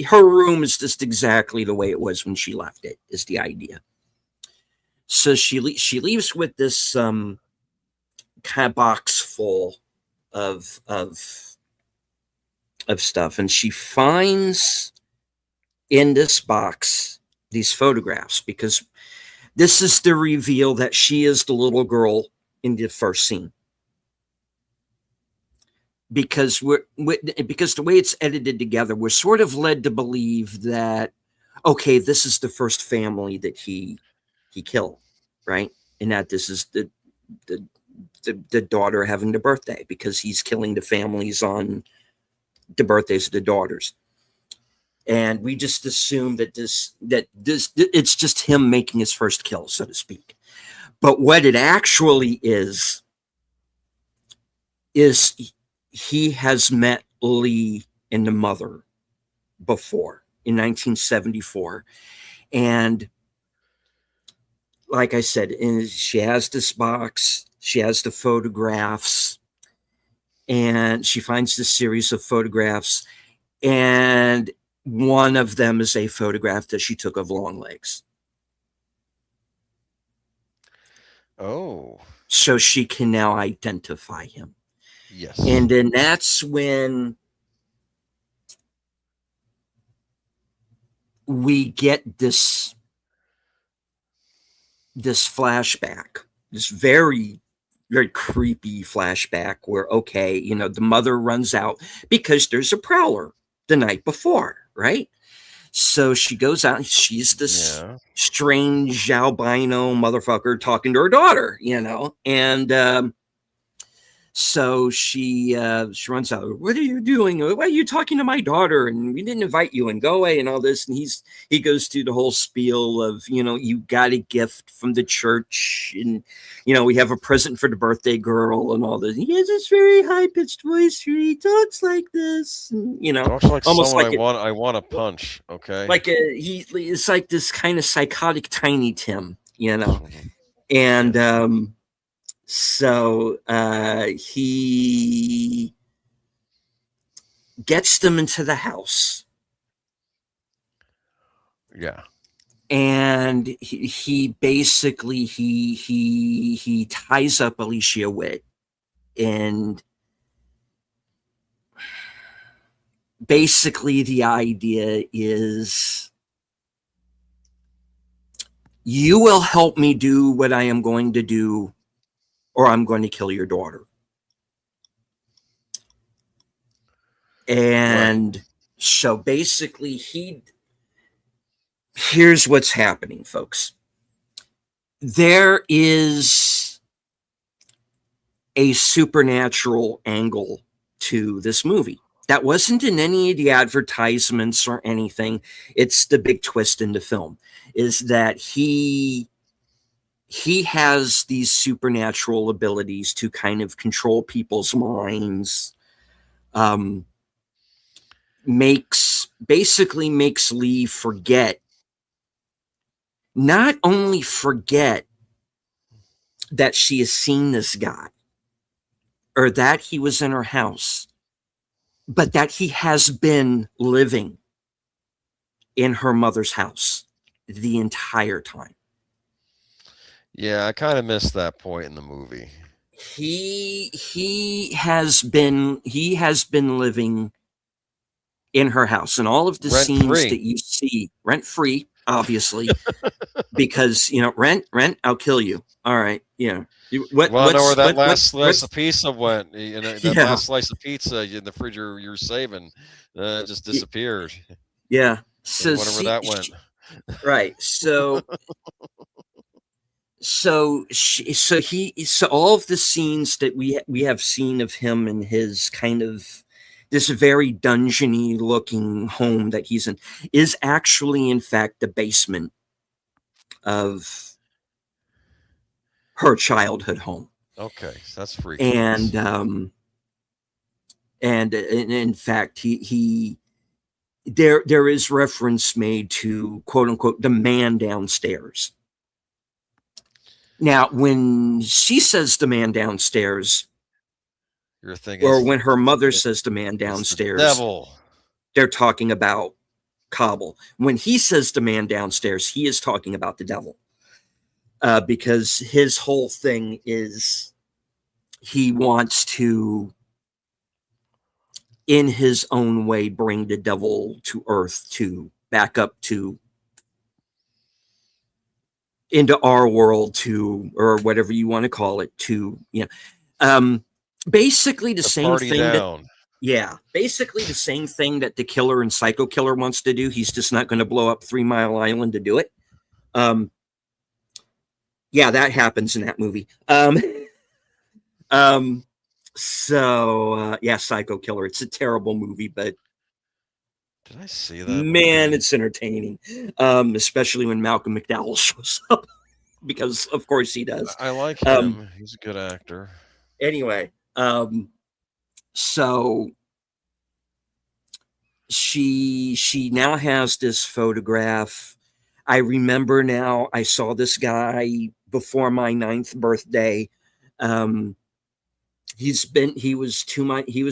her room is just exactly the way it was when she left it, is the idea. So she leaves with this kind of box full of stuff, and she finds in this box these photographs, because this is the reveal that she is the little girl in the first scene. Because because the way it's edited together, we're sort of led to believe that, okay, this is the first family that he killed, right? And that this is the daughter having the birthday, because he's killing the families on the birthdays of the daughters. And we just assume that it's just him making his first kill, so to speak. But what it actually is he has met Lee and the mother before in 1974. And like I said, she has this box, she has the photographs, and she finds this series of photographs, and one of them is a photograph that she took of Longlegs. Oh. So she can now identify him. Yes. And then that's when we get this flashback, this very, very creepy flashback where, okay, you know, the mother runs out because there's a prowler the night before, right? So she goes out and she's this strange albino motherfucker talking to her daughter, you know, and so she runs out. What are you doing? Why are you talking to my daughter? And we didn't invite you, and go away and all this. And he goes through the whole spiel of, you know, you got a gift from the church, and you know, we have a present for the birthday girl and all this. He has this very high pitched voice. He talks like this, and, you know, talks like almost like I want to punch. Okay, like it's like this kind of psychotic Tiny Tim, you know, and so he gets them into the house. Yeah. And he basically he ties up Alicia Witt, and basically the idea is, you will help me do what I am going to do, or I'm going to kill your daughter. And so basically here's what's happening, folks. There is a supernatural angle to this movie. That wasn't in any of the advertisements or anything. It's the big twist in the film, is that he has these supernatural abilities to kind of control people's minds, makes Lee not only forget that she has seen this guy or that he was in her house, but that he has been living in her mother's house the entire time. Yeah, I kind of missed that point in the movie. He has been living in her house, and all of the scenes that you see rent-free, obviously, because, you know, rent, I'll kill you. All right, yeah. Well, I know where that last slice of pizza went. You know, that last slice of pizza in the fridge you're saving just disappeared. Yeah. So whatever that went. Right. So all of the scenes that we have seen of him in his kind of this very dungeony looking home that he's in is actually, in fact, the basement of her childhood home. Okay, so that's freaky. And in fact, there is reference made to, quote unquote, the man downstairs. Now, when she says the man downstairs, you're thinking, or when her mother says the man downstairs, the devil, they're talking about Cobble. When he says the man downstairs, he is talking about the devil, because his whole thing is he wants to, in his own way, bring the devil to earth, to back up to into our world, to, or whatever you want to call it, to, you know, basically the same thing basically the same thing that the killer in Psycho Killer wants to do. He's just not going to blow up 3 Mile Island to do it. Yeah, that happens in that movie. So yeah, Psycho Killer. It's a terrible movie, but Did I see that man, movie? it's entertaining. Especially when Malcolm McDowell shows up, because of course he does. I like Um, him. He's a good actor. anyway, so she now has this photograph. I remember now. I saw this guy before my 9th birthday. Um, he was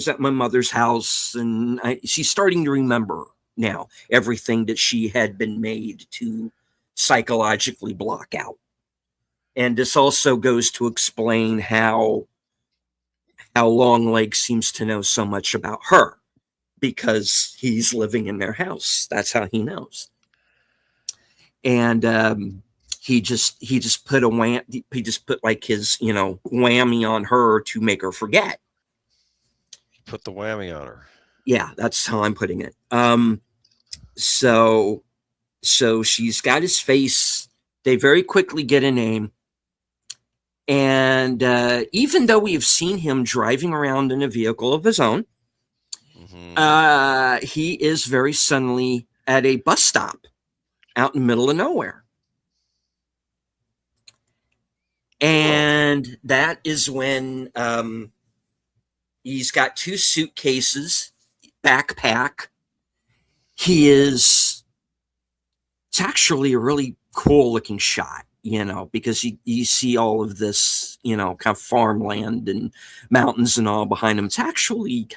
at my mother's house, and she's starting to remember now everything that she had been made to psychologically block out. And this also goes to explain how Longlegs seems to know so much about her, because he's living in their house. That's how he knows. And he just put like his whammy on her to make her forget. Put the whammy on her. Yeah, that's how I'm putting it. So she's got his face. They very quickly get a name. And even though we've seen him driving around in a vehicle of his own, he is very suddenly at a bus stop out in the middle of nowhere. And that is when he's got 2 suitcases, backpack. It's actually a really cool looking shot, because you see all of this, kind of farmland and mountains and all behind him. It's actually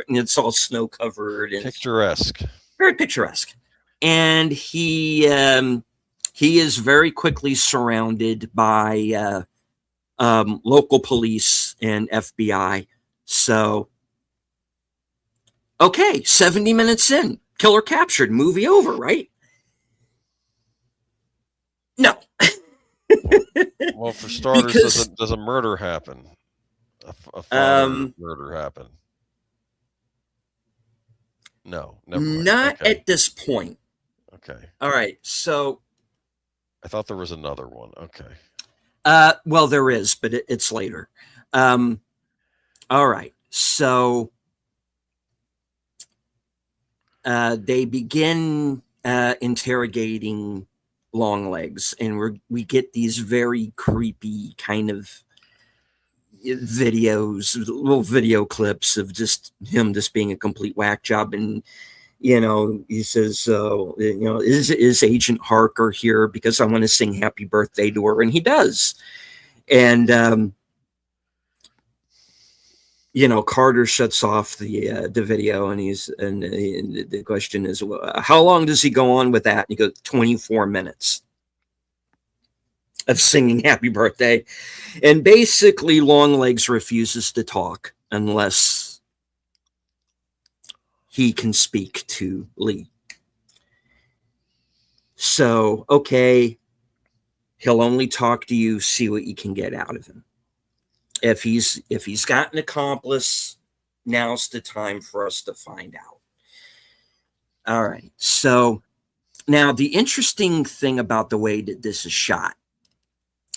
it's all snow covered and picturesque, very picturesque. And he is very quickly surrounded by local police and FBI. So, okay, 70 minutes in, killer captured, movie over, right? No. Well, for starters, does a murder happen? A father murder happen? No, never mind. Not at this point. Okay. All right. So I thought there was another one. Okay. Well, there is, but it's later. All right. So they begin interrogating Longlegs, and we get these very creepy kind of videos, little video clips of just him just being a complete whack job. And he says, is Agent Harker here, because I want to sing happy birthday to her? And he does. And Carter shuts off the video, and the question is, well, how long does he go on with that? And he goes, 24 minutes of singing happy birthday. And basically Longlegs refuses to talk unless he can speak to Lee. So, okay, he'll only talk to you, see what you can get out of him. If he's got an accomplice, now's the time for us to find out. All right. So now the interesting thing about the way that this is shot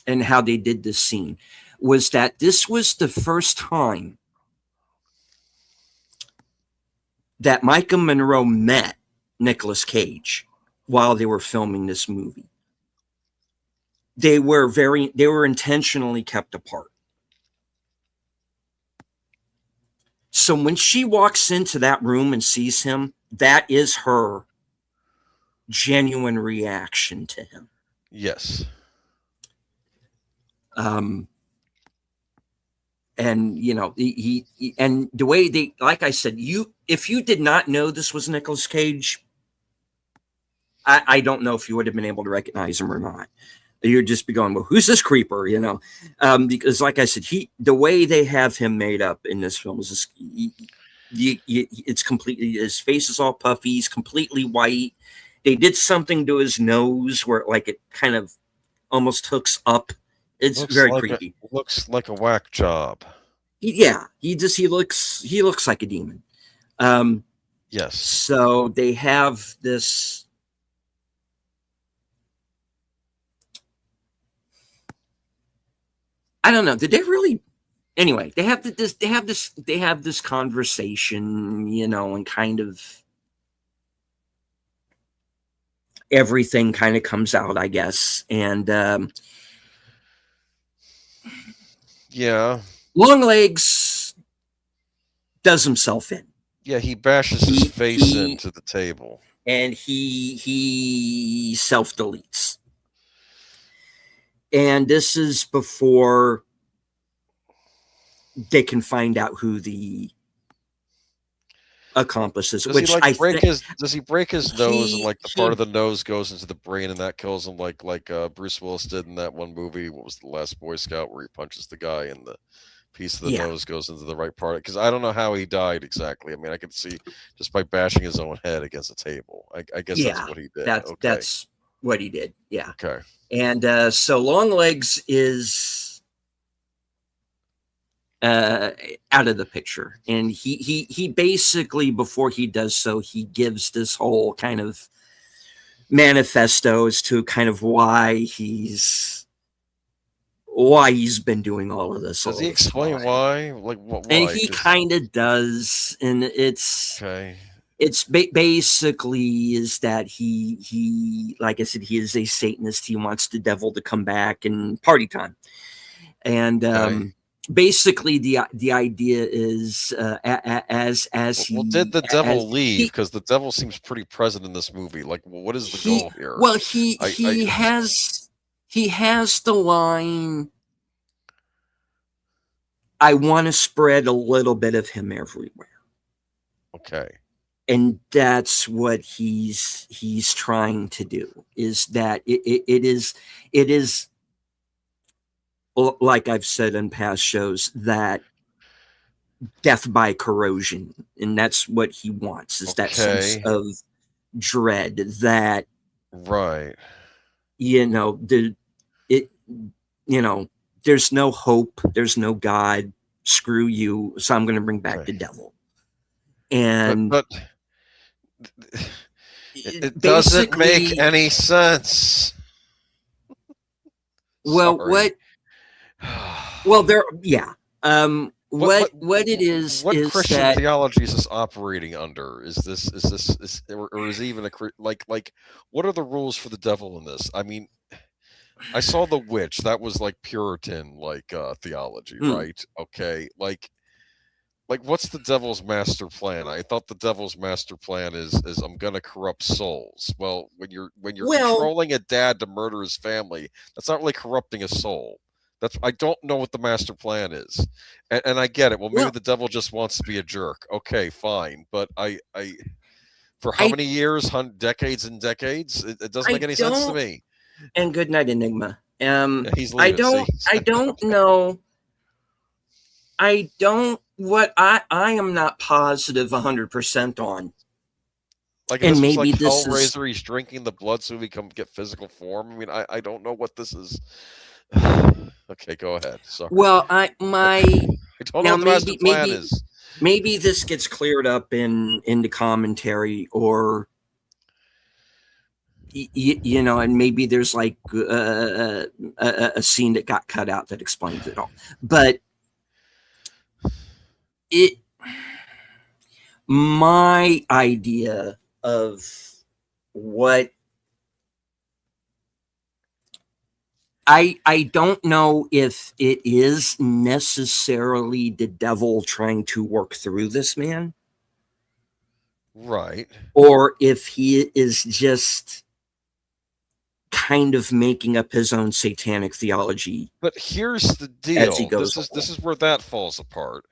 and how they did this scene was that this was the first time that Micah Monroe met Nicolas Cage while they were filming this movie. They were intentionally kept apart. So when she walks into that room and sees him, that is her genuine reaction to him. Yes. And he and the way they, like I said, if you did not know this was Nicolas Cage, I don't know if you would have been able to recognize him or not. You'd just be going, well, who's this creeper? Because like I said, the way they have him made up in this film is just, it's completely, his face is all puffy, he's completely white. They did something to his nose where it kind of almost hooks up. It's very creepy. Looks like a whack job. He looks like a demon. Yes. So they have this. I don't know. Did they really anyway, they have this conversation, and kind of everything kind of comes out, I guess. And yeah, Longlegs does himself in. Yeah, he bashes his face into the table. And he self-deletes. And this is before they can find out who the accomplice is. Does he break his nose and like the part of the nose goes into the brain and that kills him like Bruce Willis did in that one movie? What was The Last Boy Scout, where he punches the guy and the piece of the nose goes into the right part? Because I don't know how he died exactly. I mean, I could see just by bashing his own head against a table. I guess that's what he did. That's what he did. Yeah. Okay. And so Longlegs is out of the picture, and he basically, before he does so, he gives this whole kind of manifesto as to kind of why he's been doing all of this. Does he explain why? Like what? And he kind of does, and it's okay. It's basically is that he, like I said, he is a Satanist. He wants the devil to come back and party time. And basically the idea is did the devil leave? Because the devil seems pretty present in this movie. Like, what is the goal here? Well, he has the line, I want to spread a little bit of him everywhere. Okay. And that's what he's trying to do, is that it is like I've said in past shows, that death by corrosion. And that's what he wants, is that sense of dread that, there's no hope, there's no God, screw you, so I'm going to bring back the devil. And but it doesn't make any sense. Well, what it is, what is Christian that theology is this operating under? Is even a like what are the rules for the devil in this? I mean, I saw The Witch. That was like Puritan theology, right? Okay, like what's the devil's master plan? I thought the devil's master plan is I'm gonna corrupt souls. Well, when you're controlling a dad to murder his family, that's not really corrupting a soul. I don't know what the master plan is, and I get it. Well, maybe the devil just wants to be a jerk. Okay, fine, but I for how many years, decades and decades, it doesn't make any sense to me. And good night, Enigma. He's leaving, I don't know. What I am not positive 100% on. Like, and maybe like this Hellraiser, he's drinking the blood so he can get physical form. I mean, I don't know what this is. Okay, go ahead. Sorry. Well, I don't know what the master plan is. Maybe this gets cleared up in the commentary, or and maybe there's like a scene that got cut out that explains it all. But my idea of what I don't know if it is necessarily the devil trying to work through this man, right? Or if he is just kind of making up his own satanic theology. But here's the deal. This is where that falls apart,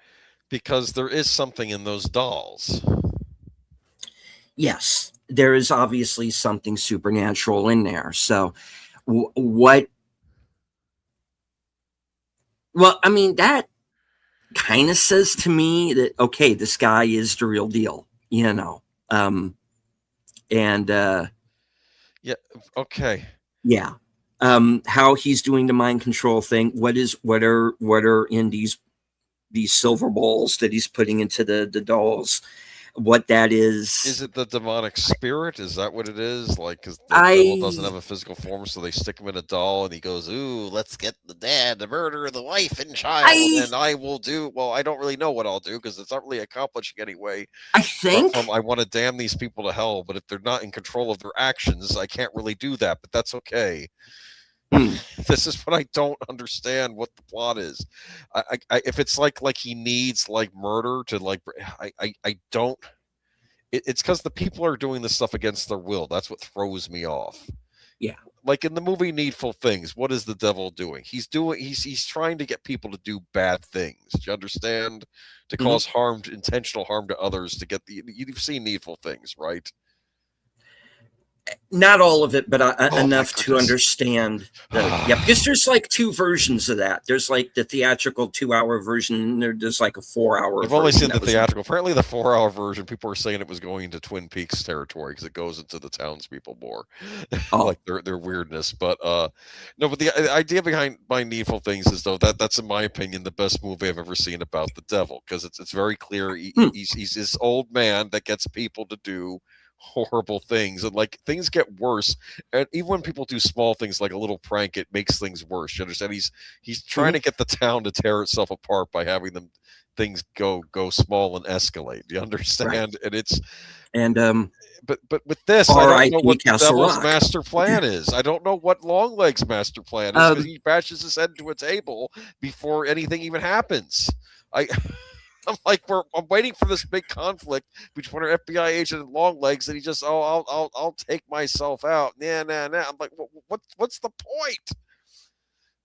because there is something in those dolls. Yes, there is obviously something supernatural in there. So what? Well, I mean, that kind of says to me that, okay, this guy is the real deal, and yeah, okay, yeah, how he's doing the mind control thing. What are in these silver balls that he's putting into the dolls? what that is. Is it the demonic spirit? Is that what it is? Like, because the devil doesn't have a physical form, so they stick him in a doll, and he goes, "Ooh, let's get the dad to murder the wife and child, and I will do." Well, I don't really know what I'll do because it's not really accomplishing anyway. I think I want to damn these people to hell, but if they're not in control of their actions, I can't really do that. But that's okay. This is what I don't understand what the plot is. If it's like he needs like murder to like, I don't. It's because the people are doing this stuff against their will. That's what throws me off. Yeah. Like in the movie Needful Things, what is the devil doing? He's trying to get people to do bad things. Do you understand? To cause intentional harm to others to get you've seen Needful Things, right? Not all of it, but enough to understand. Because there's like two versions of that. There's like the theatrical 2-hour version, and there's like a 4-hour. I've only seen the theatrical. Apparently, the 4-hour version, people are saying it was going into Twin Peaks territory because it goes into the townspeople more, like their weirdness. But no, but the idea behind Needful Things is though that's in my opinion the best movie I've ever seen about the devil because it's very clear he's this old man that gets people to do horrible things, and like things get worse, and even when people do small things like a little prank, it makes things worse. You understand? He's trying to get the town to tear itself apart by having things go small and escalate. Do you understand? Right. But with this, I don't know what the devil's master plan is. I don't know what Longlegs' master plan is because he bashes his head into a table before anything even happens. I'm like, I'm waiting for this big conflict between our FBI agent and Longlegs, and he just, I'll take myself out. Nah. I'm like, what's the point?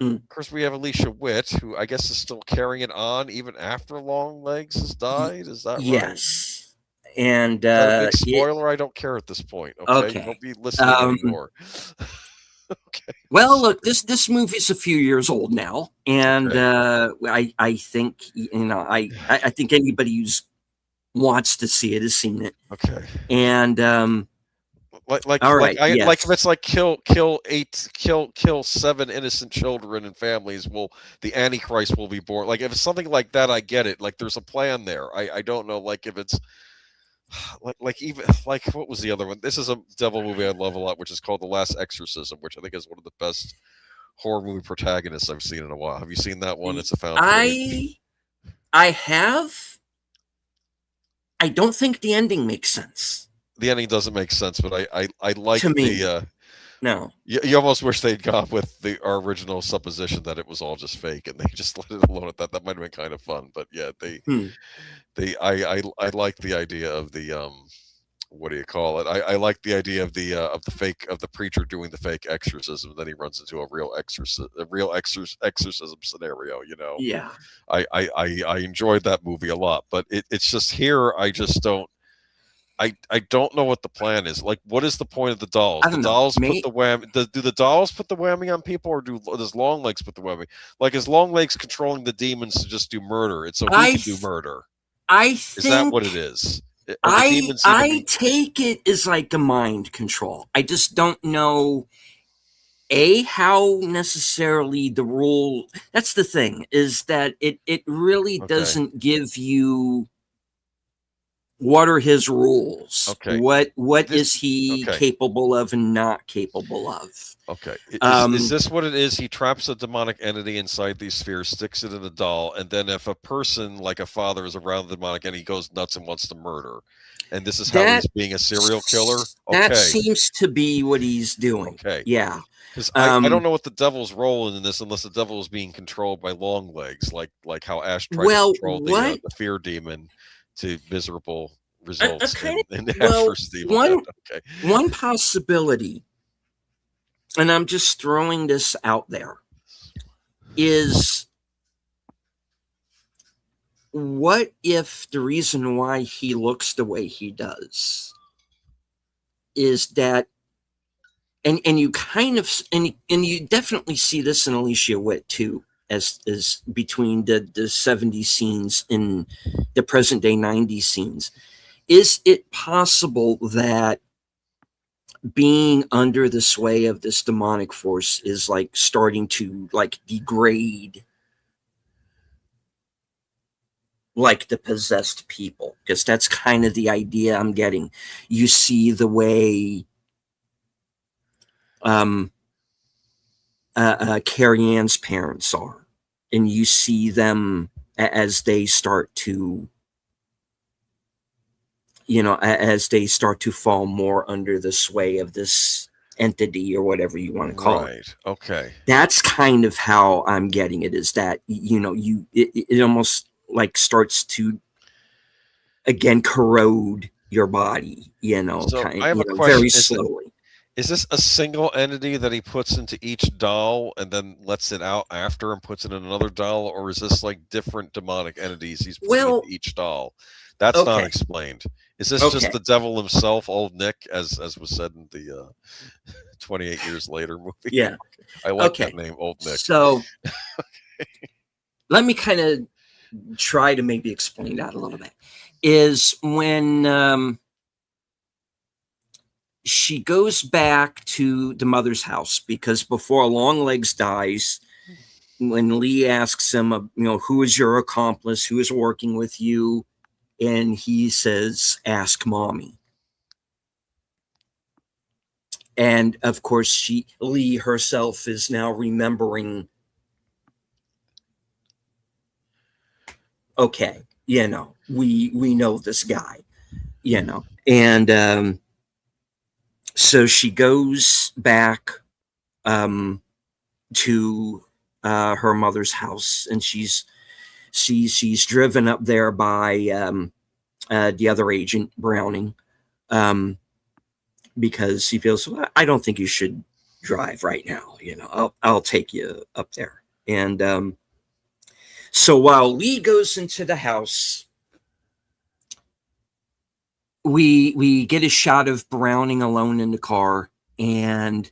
Of course, we have Alicia Witt, who I guess is still carrying it on even after Longlegs has died. Is that right? Yes. And is that a big spoiler? I don't care at this point. Okay. Don't be listening anymore. Okay. Well, look, this movie's a few years old now, and I think I think anybody who wants to see it has seen it. Okay. And if it's like kill 7 innocent children and families, the Antichrist will be born. Like if it's something like that, I get it. Like there's a plan there. I don't know. Like if it's. Even what was the other one? This is a devil movie I love a lot, which is called The Last Exorcism, which I think is one of the best horror movie protagonists I've seen in a while. Have you seen that one? It's a found footage. I have. I don't think the ending makes sense. The ending doesn't make sense, but I like the. No. You almost wish they'd gone with our original supposition that it was all just fake, and they just let it alone at that. That might have been kind of fun, but yeah, I like the idea of the what do you call it? I like the idea of the preacher doing the fake exorcism, and then he runs into a real exorcism scenario. You know? Yeah. I enjoyed that movie a lot, but it's just here I just don't. I don't know what the plan is. Like, what is the point of the dolls? The dolls put the whammy. Do the dolls put the whammy on people, or does Longlegs put the whammy? Like, is Longlegs controlling the demons to just do murder? It's so he can do murder. Is that what it is? I take it as like a mind control. I just don't know how necessarily the rule. That's the thing, is that it really doesn't give you. What are his rules? Okay. What is he capable of and not capable of? Okay. Is this what it is? He traps a demonic entity inside these spheres, sticks it in a doll, and then if a person like a father is around the demonic entity, he goes nuts and wants to murder. And this is how he's being a serial killer? Okay. That seems to be what he's doing. Okay. Yeah. Because I don't know what the devil's role in this, unless the devil is being controlled by Longlegs, like how Ash tried to control the fear demon to miserable results in Ash versus Evil Dead. One possibility, and I'm just throwing this out there, is what if the reason why he looks the way he does is that, and you kind of, and you definitely see this in Alicia Witt too, as between the 70s scenes and the present day 90s scenes. Is it possible that being under the sway of this demonic force is like starting to like degrade like the possessed people, because that's kind of the idea I'm getting. You see the way Carrie Ann's parents are, and you see them as they start to, as they start to fall more under the sway of this entity or whatever you want to call it. Right. Okay. That's kind of how I'm getting it, is that, it almost like starts to again corrode your body, So I have a very question. slowly. Is this a single entity that he puts into each doll and then lets it out after and puts it in another doll, or is this like different demonic entities he's putting into Well, each doll? That's not okay, explained. Is this okay, just the devil himself, Old Nick, as was said in the 28 Years Later movie? yeah, I like okay. that name, Old Nick. So let me kind of try to maybe explain that a little bit. Is when she goes back to the mother's house, because before Longlegs dies, when Lee asks him, who is your accomplice, who is working with you, and he says, ask mommy. And of course, Lee herself is now remembering, okay, we know this guy, and so she goes back to her mother's house, and she's driven up there by the other agent, Browning, because he feels, well, I don't think you should drive right now. I'll take you up there. And so while Lee goes into the house, we get a shot of Browning alone in the car, and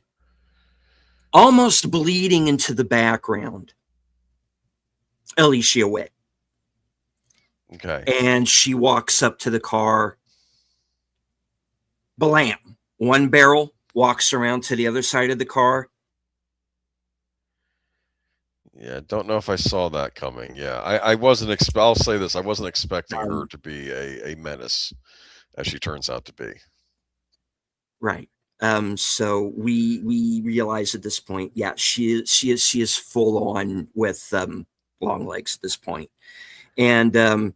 almost bleeding into the background, Alicia Witt. Okay. And she walks up to the car. Blam. One barrel, walks around to the other side of the car. Yeah, don't know if I saw that coming. Yeah, I wasn't. I'll say this: I wasn't expecting her to be a menace, as she turns out to be. Right. So we realize at this point, yeah, she is full on with Longlegs at this point, and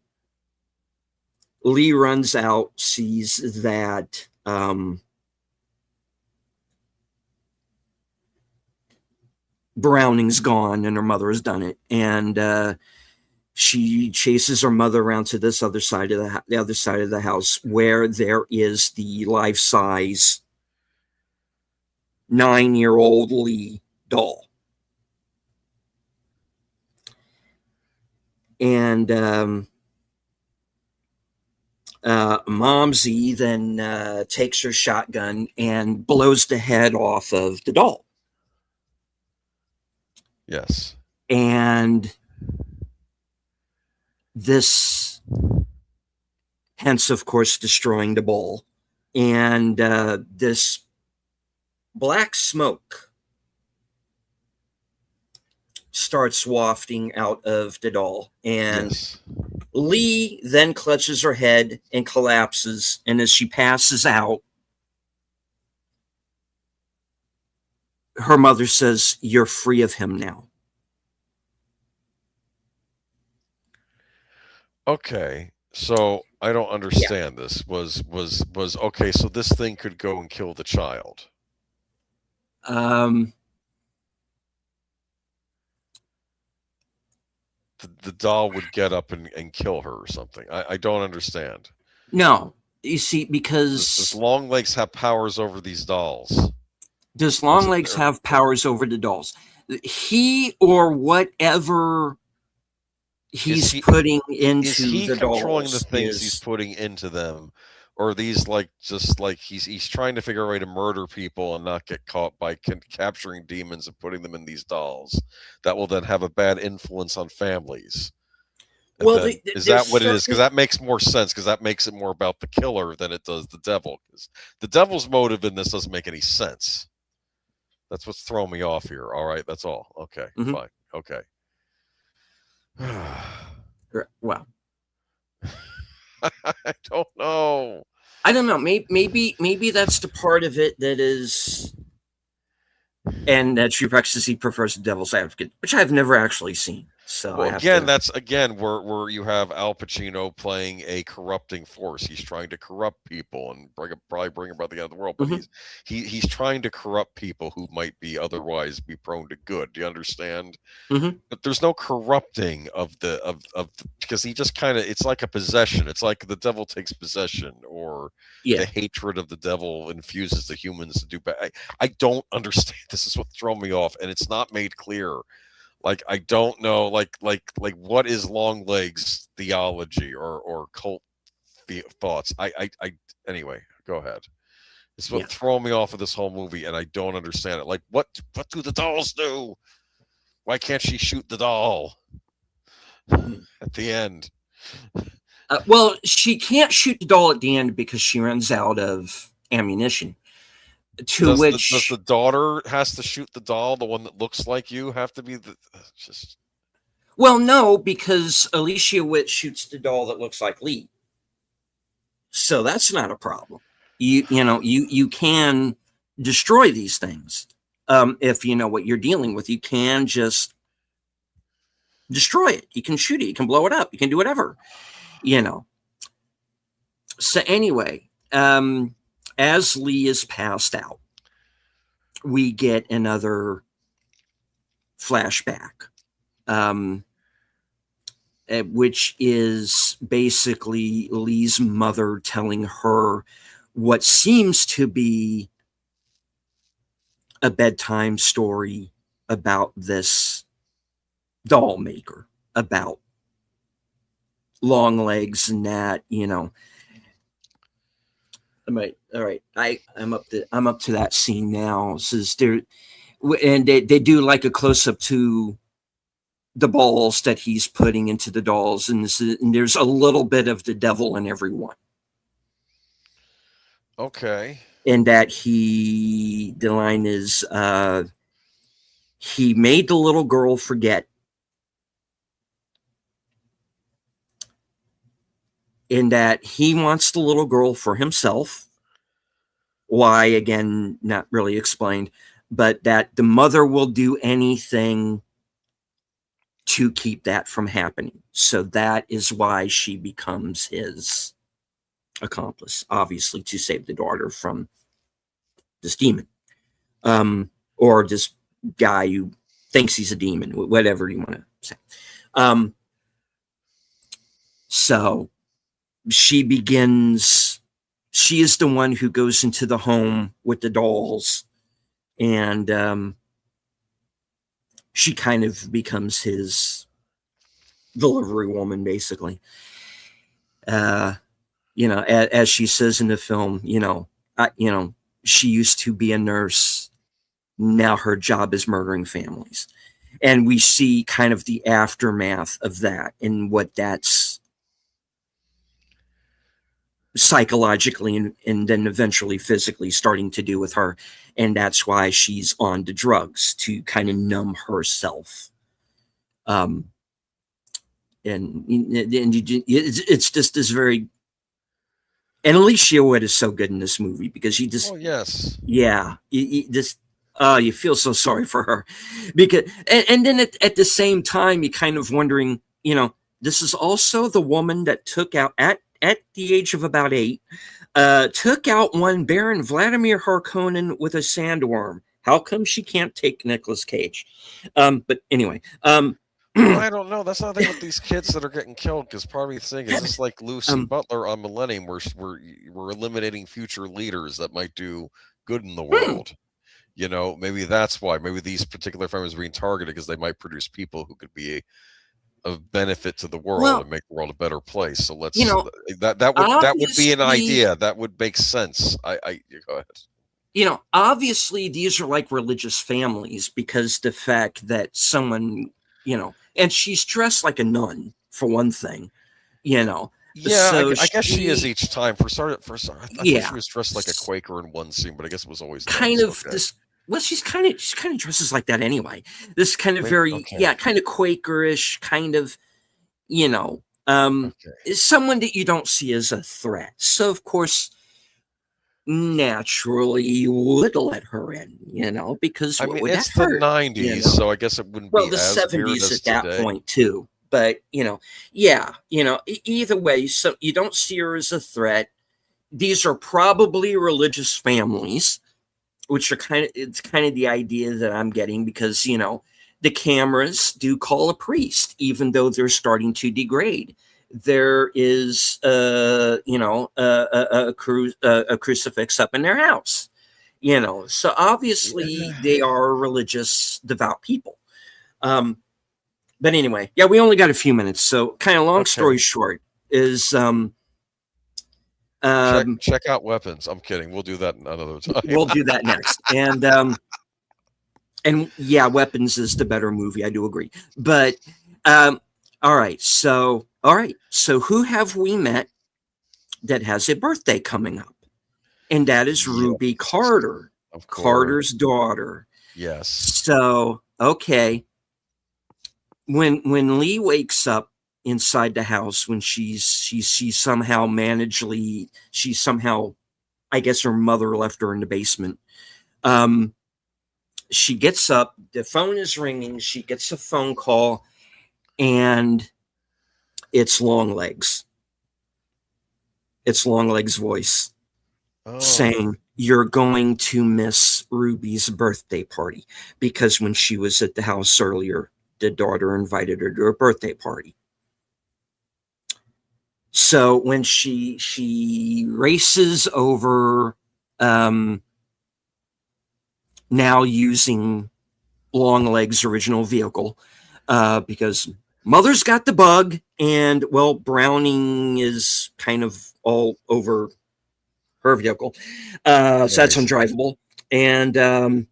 Lee runs out, sees that Browning's gone and her mother has done it, and she chases her mother around to this other side of the other side of the house, where there is the life-size 9-year-old Lee doll. And Momsy then takes her shotgun and blows the head off of the doll. Yes. And this, hence, of course, destroying the bowl. And this black smoke starts wafting out of the doll. And yes. Lee then clutches her head and collapses. And as she passes out, her mother says, "You're free of him now." Okay, so I don't understand this. Was okay, so this thing could go and kill the child. The doll would get up and kill her or something. I don't understand. No, you see, because does Longlegs have powers over these dolls? Does Longlegs have powers over the dolls? He, or whatever he's putting into is he the controlling dolls the things he's putting into them, or are these like just like he's trying to figure out a way to murder people and not get caught by capturing demons and putting them in these dolls that will then have a bad influence on families? And well, is that what it is? Because that makes more sense, because that makes it more about the killer than it does the devil, because the devil's motive in this doesn't make any sense. That's what's throwing me off here. All right, that's all. Okay, fine. Okay. Well, I don't know. I don't know. Maybe that's the part of it that is, and that she practices. He prefers the Devil's Advocate, which I've never actually seen. So I Well, have again, to. that's again where you have Al Pacino playing a corrupting force. He's trying to corrupt people and probably bring about the end of the world. But Mhm. he's trying to corrupt people who might be otherwise be prone to good. Do you understand? Mhm. But there's no corrupting because he just kind of, it's like a possession. It's like the devil takes possession, or Yeah. the hatred of the devil infuses the humans to do bad. I don't understand. This is what's throwing me off, and it's not made clear. Like, I don't know, like what is Longlegs theology or cult thoughts? I anyway, go ahead. It's Yeah. what throwing me off of this whole movie, and I don't understand it. Like, what do the dolls do? Why can't she shoot the doll at the end? Well, she can't shoot the doll at the end because she runs out of ammunition. To Does which, the daughter has to shoot the doll? The one that looks like you have to be the just. well, no, because Alicia Witt shoots the doll that looks like Lee, so that's not a problem. You can destroy these things if you know what you're dealing with. You can just destroy it. You can shoot it. You can blow it up. You can do whatever. So anyway, as Lee is passed out, we get another flashback, which is basically Lee's mother telling her what seems to be a bedtime story about this doll maker, about Longlegs, and that, all right. I'm up to that scene now. Says there, and they do like a close up to the balls that he's putting into the dolls, and there's a little bit of the devil in everyone. Okay. And that the line is, he made the little girl forget. In that he wants the little girl for himself. Why, again, not really explained, but that the mother will do anything to keep that from happening. So that is why she becomes his accomplice, obviously, to save the daughter from this demon, or this guy who thinks he's a demon, whatever you want to say. So she is the one who goes into the home with the dolls, and she kind of becomes his delivery woman, basically. As she says in the film, she used to be a nurse. Now her job is murdering families. And we see kind of the aftermath of that and what that's psychologically and then eventually physically starting to do with her. And that's why she's on the drugs, to kind of numb herself. And it's just this very, and Alicia Witt is so good in this movie because she just, Oh yes. yeah, you feel so sorry for her, because, and then at the same time, you kind of wondering, this is also the woman that took out at the age of about 8, took out one Baron Vladimir Harkonnen with a sandworm. How come she can't take Nicolas Cage? But anyway, I don't know. That's not the thing with these kids that are getting killed. Because part of me thinking, is this like Lucy Butler on Millennium, where we're eliminating future leaders that might do good in the world? Maybe that's why. Maybe these particular families are being targeted because they might produce people who could be of benefit to the world and make the world a better place. So let's that would be an idea that would make sense. I go ahead. Obviously these are like religious families, because the fact that someone, and she's dressed like a nun for one thing, Yeah, so I guess she is each time. For start, I thought she was dressed like a Quaker in one scene, but I guess it was always kind of this. Well, she's kind of dresses like that anyway. This kind of very, kind of Quakerish, kind of, um, Okay. is someone that you don't see as a threat. So, of course, naturally, you would let her in, because I what mean, would that it's the hurt, 90s, so I guess it wouldn't Well, be the as weird 70s as at that today. point, too. But, yeah, either way, so you don't see her as a threat. These are probably religious families, which are it's kind of the idea that I'm getting because, the cameras do call a priest, even though they're starting to degrade. There is, a crucifix up in their house, so obviously they are religious, devout people. Um, but anyway, yeah, we only got a few minutes. So kind of long Okay. story short is, Check out Weapons. I'm kidding. We'll do that another time. we'll do that next. And yeah, Weapons is the better movie. I do agree. But all right. So who have we met that has a birthday coming up? And that is Ruby Yes, Carter, of course. Carter's daughter. Yes. So when Lee wakes up inside the house, when she's somehow I guess her mother left her in the basement. She gets up, the phone is ringing, she gets a phone call, and it's Longlegs. It's Longlegs' voice saying, "You're going to miss Ruby's birthday party," because when she was at the house earlier, the daughter invited her to a birthday party. So when she races over, now using Longlegs' original vehicle, because Mother's got the bug, and well, Browning is kind of all over her vehicle, so that's undrivable. And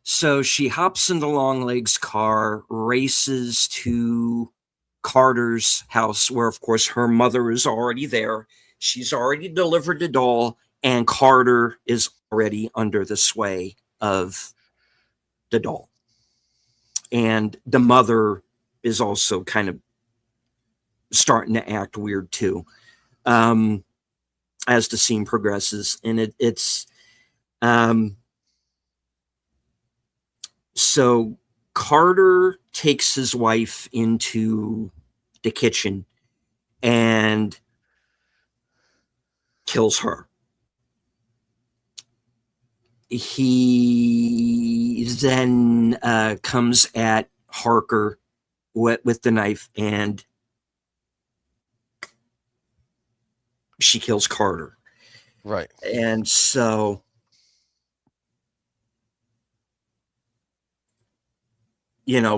so she hops into Longlegs' car, races to Carter's house, where, of course, her mother is already there. She's already delivered the doll, and Carter is already under the sway of the doll. And the mother is also kind of starting to act weird, too, as the scene progresses. And it's so Carter takes his wife into the kitchen and kills her. He then comes at Harker with the knife, and she kills Carter. Right. And so,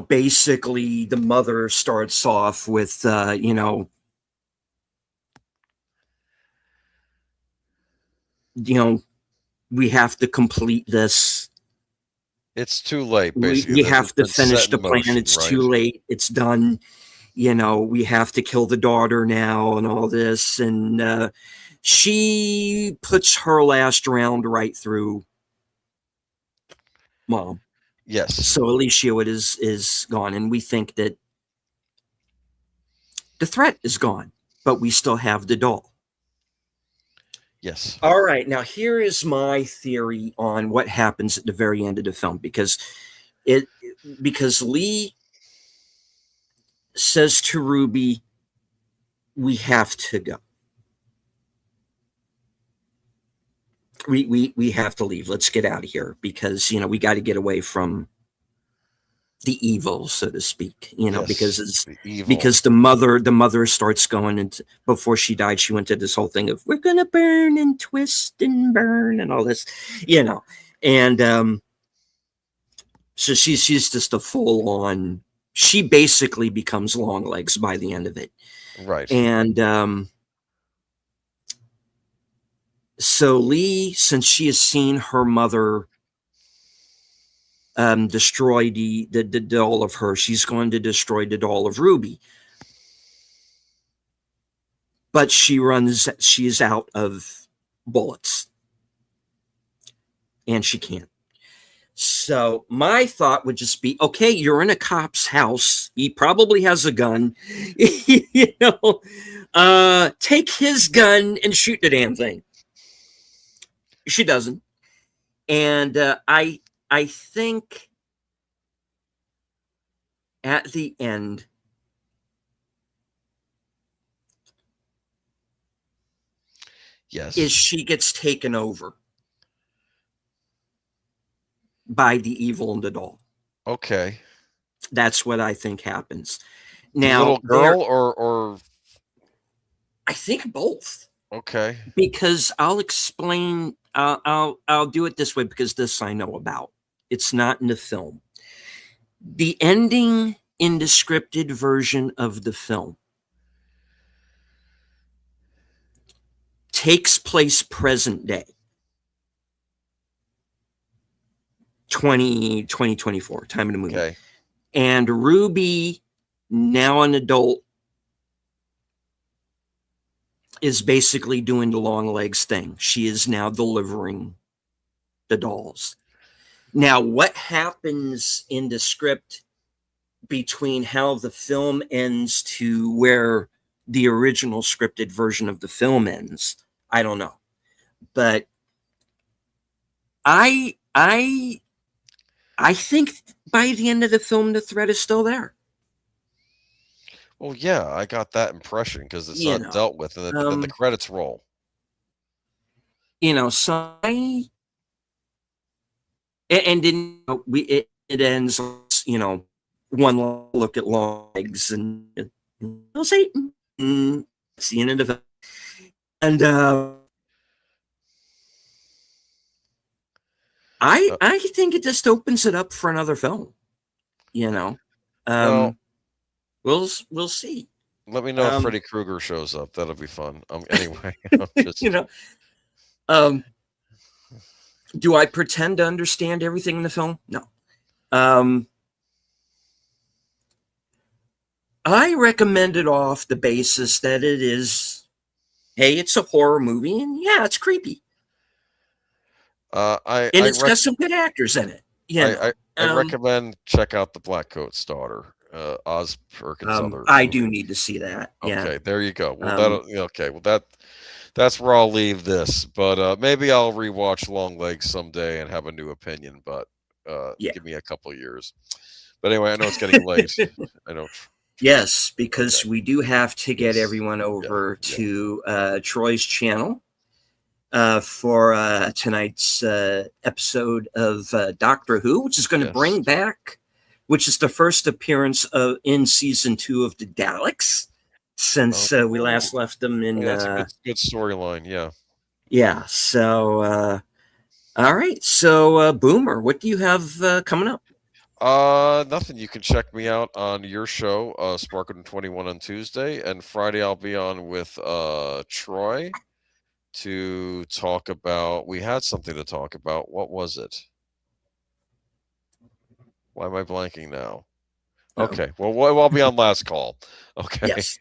basically the mother starts off with, we have to complete this. It's too late, basically. We have to finish the plan. It's right? Too late. It's done. We have to kill the daughter now and all this. And she puts her last round right through Mom. Yes. So Alicia is gone. And we think that the threat is gone, but we still have the doll. Yes. All right. Now, here is my theory on what happens at the very end of the film, because Lee says to Ruby, "We have to go. We have to leave. Let's get out of here, because we got to get away from the evil, so to speak. Yes, because the mother starts going, and before she died, she went to this whole thing of, we're gonna burn and twist and burn and all this, and so she's just a full on. She basically becomes Longlegs by the end of it, right? And so Lee, since she has seen her mother destroy the doll of her, she's going to destroy the doll of Ruby. But she is out of bullets. And she can't. So my thought would just be, okay, you're in a cop's house. He probably has a gun. Take his gun and shoot the damn thing. She doesn't. And I think at the end, Yes. is she gets taken over by the evil and the doll. Okay. That's what I think happens. The Now, little girl or I think both. okay. Because I'll explain. I'll do it this way because this I know about. It's not in the film. The ending in the scripted version of the film takes place present day. 2024, time of the movie. Okay. And Ruby, now an adult, is basically doing the long legs thing. She is now delivering the dolls. Now, what happens in the script between how the film ends to where the original scripted version of the film ends, I don't know. But I think by the end of the film, the threat is still there. Well, yeah, I got that impression because it's not dealt with, and then the credits roll. So and then it ends, one look at long legs, and I'll say it's the end of it. And I think it just opens it up for another film. Well, we'll see. Let me know if Freddy Krueger shows up. That'll be fun. Anyway, do I pretend to understand everything in the film? No. I recommend it off the basis that it is, hey, it's a horror movie, and yeah, it's creepy. It's got some good actors in it. I recommend check out The Black Coat's Daughter. Oz Perkins. I do need to see that. Okay, there you go. Well, that's where I'll leave this. But maybe I'll rewatch Long Legs someday and have a new opinion. But give me a couple of years. But anyway, I know it's getting late. I know. Yes, because we do have to get everyone over to Troy's channel for tonight's episode of Doctor Who, which is going to bring back, which is the first appearance in season 2 of the Daleks since we last left them in. That's a good storyline, yeah. Yeah. So, all right. So, Boomer, what do you have coming up? Nothing. You can check me out on your show, Sparkle 21 on Tuesday, and Friday I'll be on with Troy to talk about. We had something to talk about. What was it? Why am I blanking now? Okay. Well, I'll be on last call. Okay. Yes.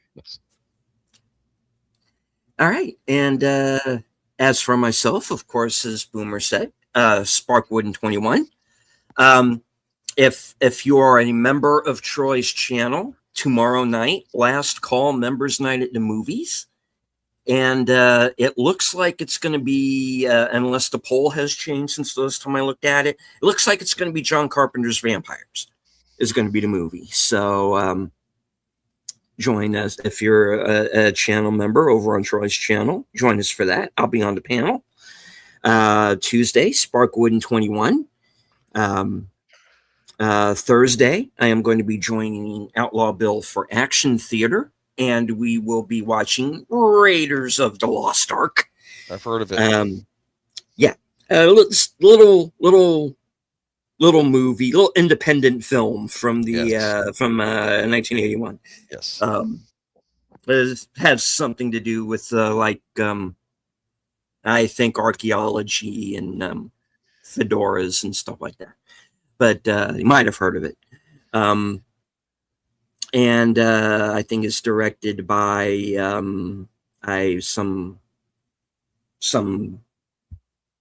All right. And as for myself, of course, as Boomer said, Sparkwood 21. If you are a member of Troy's channel, tomorrow night, last call members night at the movies. And it looks like it's going to be, unless the poll has changed since the last time I looked at it, it looks like it's going to be John Carpenter's Vampires is going to be the movie. So join us if you're a channel member over on Troy's channel. Join us for that. I'll be on the panel. Tuesday, Sparkwood 21. Thursday, I am going to be joining Outlaw Bill for Action Theater, and we will be watching Raiders of the Lost Ark. I've heard of it. Little movie, little independent film from the from 1981. Yes, it has something to do with I think archaeology and fedoras and stuff like that. But you might have heard of it. And I think it's directed by some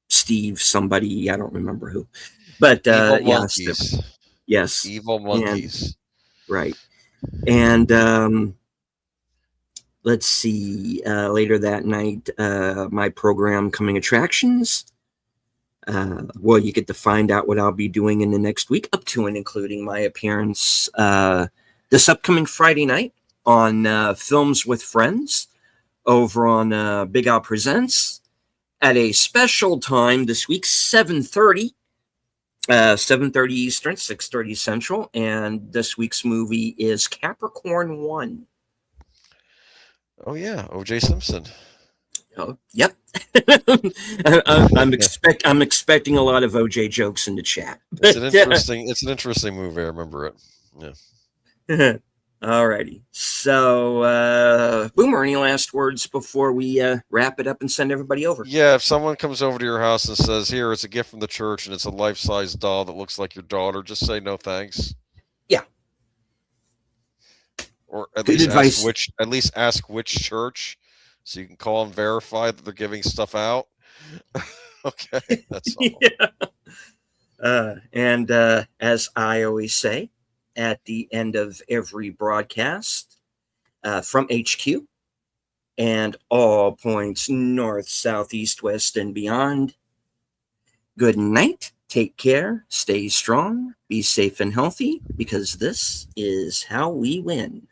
Steve Steve somebody, I don't remember who, but Evil yeah, monkeys. yes, Evil monkeys. Right. And let's see, later that night, my program, Coming Attractions. Well, you get to find out what I'll be doing in the next week, up to and including my appearance this upcoming Friday night on Films with Friends over on Big Al Presents at a special time this week, 7:30. 7:30 Eastern, 6:30 Central, and this week's movie is Capricorn 1. Oh yeah, O.J. Simpson. Oh, yep. I'm expecting a lot of OJ jokes in the chat. It's an interesting movie. I remember it. Yeah. Alrighty. So, Boomer, any last words before we wrap it up and send everybody over? Yeah, if someone comes over to your house and says, "Here, it's a gift from the church, and it's a life-size doll that looks like your daughter," just say no thanks. Yeah. Or at Good least advice. ask which church, so you can call and verify that they're giving stuff out. Okay, that's all. Yeah. And as I always say, at the end of every broadcast from HQ and all points north, south, east, west, and beyond, good night, take care, stay strong, be safe and healthy, because this is how we win.